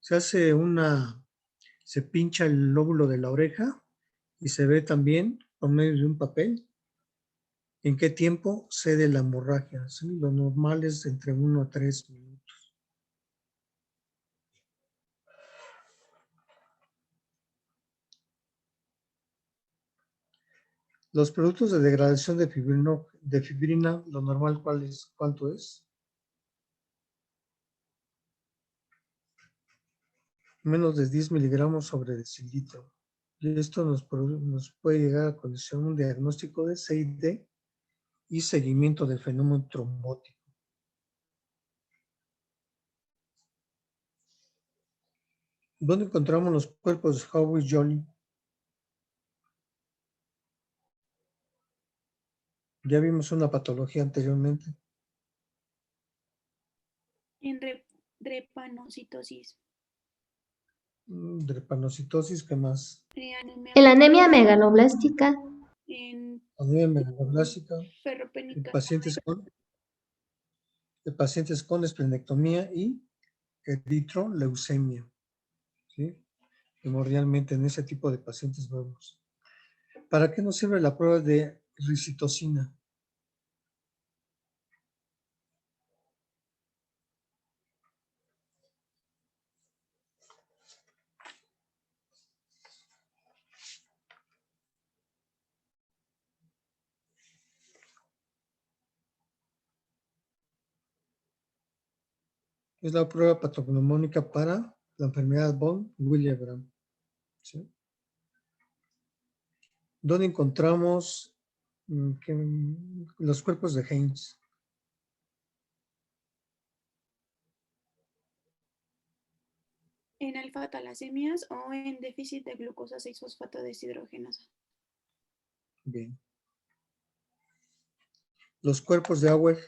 Se pincha el lóbulo de la oreja y se ve también por medio de un papel en qué tiempo cede la hemorragia. ¿Sí? Lo normal es entre 1 a 3 minutos. Los productos de degradación de fibrina, lo normal, ¿cuánto es? Menos de 10 miligramos sobre decilitro. Y esto nos puede llegar a condicionar un diagnóstico de CID y seguimiento del fenómeno trombótico. ¿Dónde encontramos los cuerpos de Howe-Jolly? Ya vimos una patología anteriormente. En drepanocitosis. Drepanocitosis, ¿qué más? En la anemia megaloblástica. En Anemia megaloblástica. ferropénica. De pacientes con esplenectomía y eritroleucemia. ¿Sí? Primordialmente en ese tipo de pacientes vemos. ¿Para qué nos sirve la prueba de risitocina? Es la prueba patognomónica para la enfermedad von Willebrand. ¿Sí? ¿Dónde encontramos los cuerpos de Heinz? En alfa-talasemias o en déficit de glucosa 6-fosfato deshidrogenasa. Bien. Los cuerpos de Auer.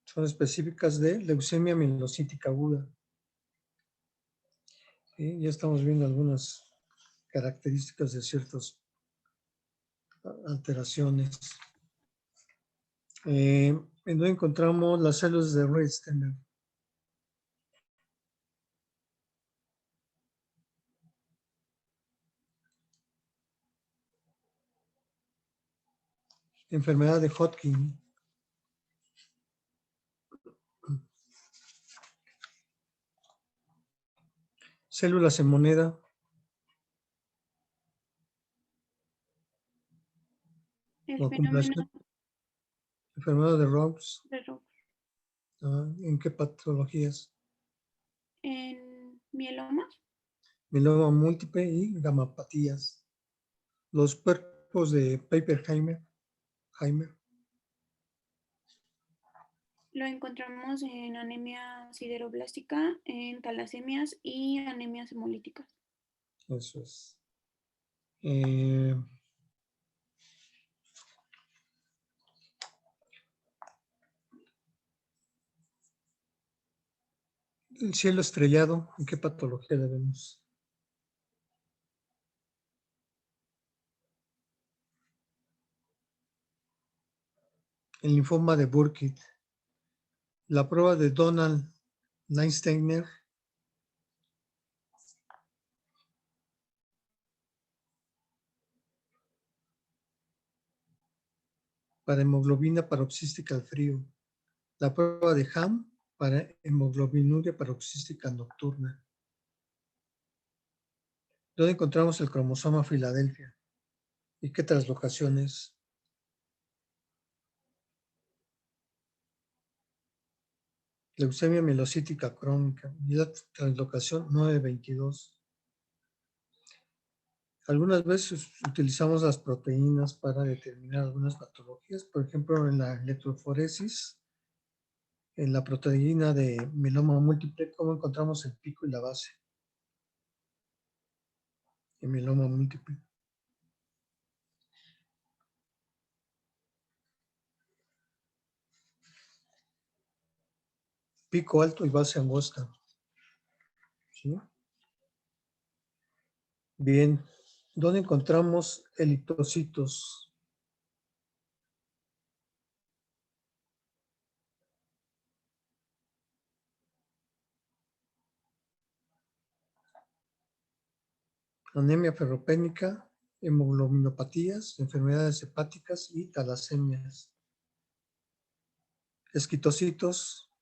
Son específicas de leucemia mielocítica aguda. ¿Sí? Ya estamos viendo algunas características de ciertas alteraciones. ¿En dónde encontramos las células de Reyes-Tenberg? Enfermedad de Hodgkin. Células en moneda. El O acumulación. fenómeno Enfermedad de Rous. de Roux. ¿En qué patologías? En mieloma. Mieloma múltiple y gamapatías. Los cuerpos de Pappenheimer. Lo encontramos en anemia sideroblástica, en talasemias y anemias hemolíticas. Eso es. El cielo estrellado, ¿en qué patología le vemos? El linfoma de Burkitt. La prueba de Donald Neinsteiner. Para hemoglobina paroxística al frío. La prueba de Ham para hemoglobinuria paroxística nocturna. ¿Dónde encontramos el cromosoma Filadelfia? ¿Y qué translocaciones? Leucemia mielocítica crónica y la translocación 922. Algunas veces utilizamos las proteínas para determinar algunas patologías, por ejemplo, en la electroforesis, en la proteína de mieloma múltiple, ¿cómo encontramos el pico y la base? En mieloma múltiple. Pico alto y base angosta. ¿Sí? Bien. ¿Dónde encontramos eritrocitos? Anemia ferropénica, hemoglobinopatías, enfermedades hepáticas y talasemias. Esquitocitos,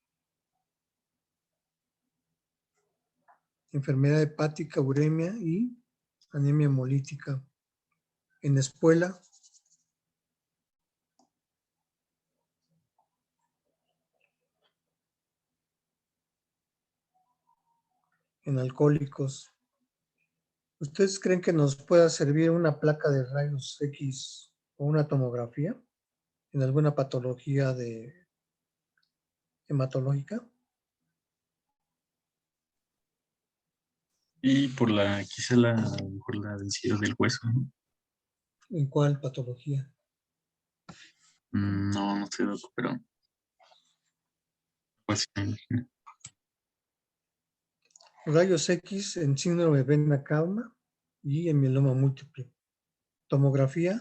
enfermedad hepática, uremia y anemia hemolítica. En espuela, en alcohólicos. ¿Ustedes creen que nos pueda servir una placa de rayos X o una tomografía en alguna patología hematológica? Y quizá por la densidad del hueso, ¿no? ¿En cuál patología? No estoy loco, pero pues me imagino. Rayos X en síndrome de vena calma y en mieloma múltiple. Tomografía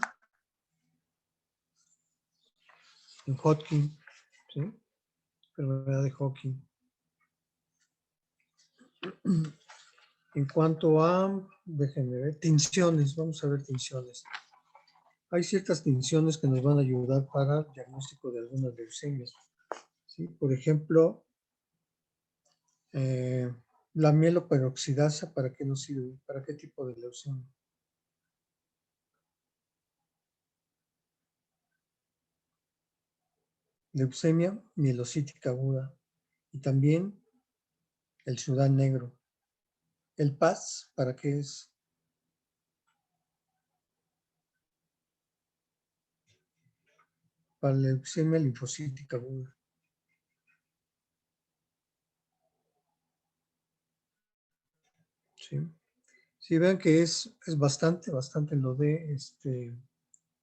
en Hodgkin, ¿sí? Enfermedad de Hodgkin. En cuanto a, déjenme ver, tinciones, vamos a ver tinciones. Hay ciertas tinciones que nos van a ayudar para el diagnóstico de algunas leucemias, ¿sí? Por ejemplo, la mieloperoxidasa, ¿para qué nos sirve? ¿Para qué tipo de leucemia? Leucemia mielocítica aguda y también el Sudán negro. El PAS, ¿para qué es? Para la leucemia linfocítica aguda. ¿Sí? Sí, vean que es bastante lo de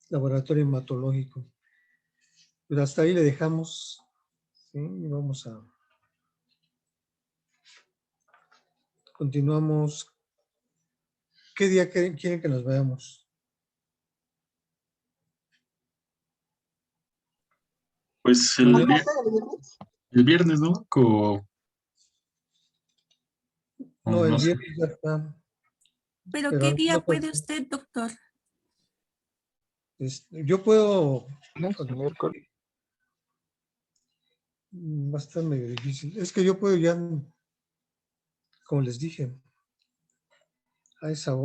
laboratorio hematológico. Pero hasta ahí le dejamos, ¿sí? Y vamos a... Continuamos. ¿Qué día quieren que nos veamos? Pues ¿No? el viernes, ¿no? No, el no sé. viernes ya está. ¿Pero Pero qué alguna día puede cosa- usted, doctor? Yo puedo, No, el miércoles. va a estar medio difícil. Es que yo puedo ya, como les dije, a esa hora.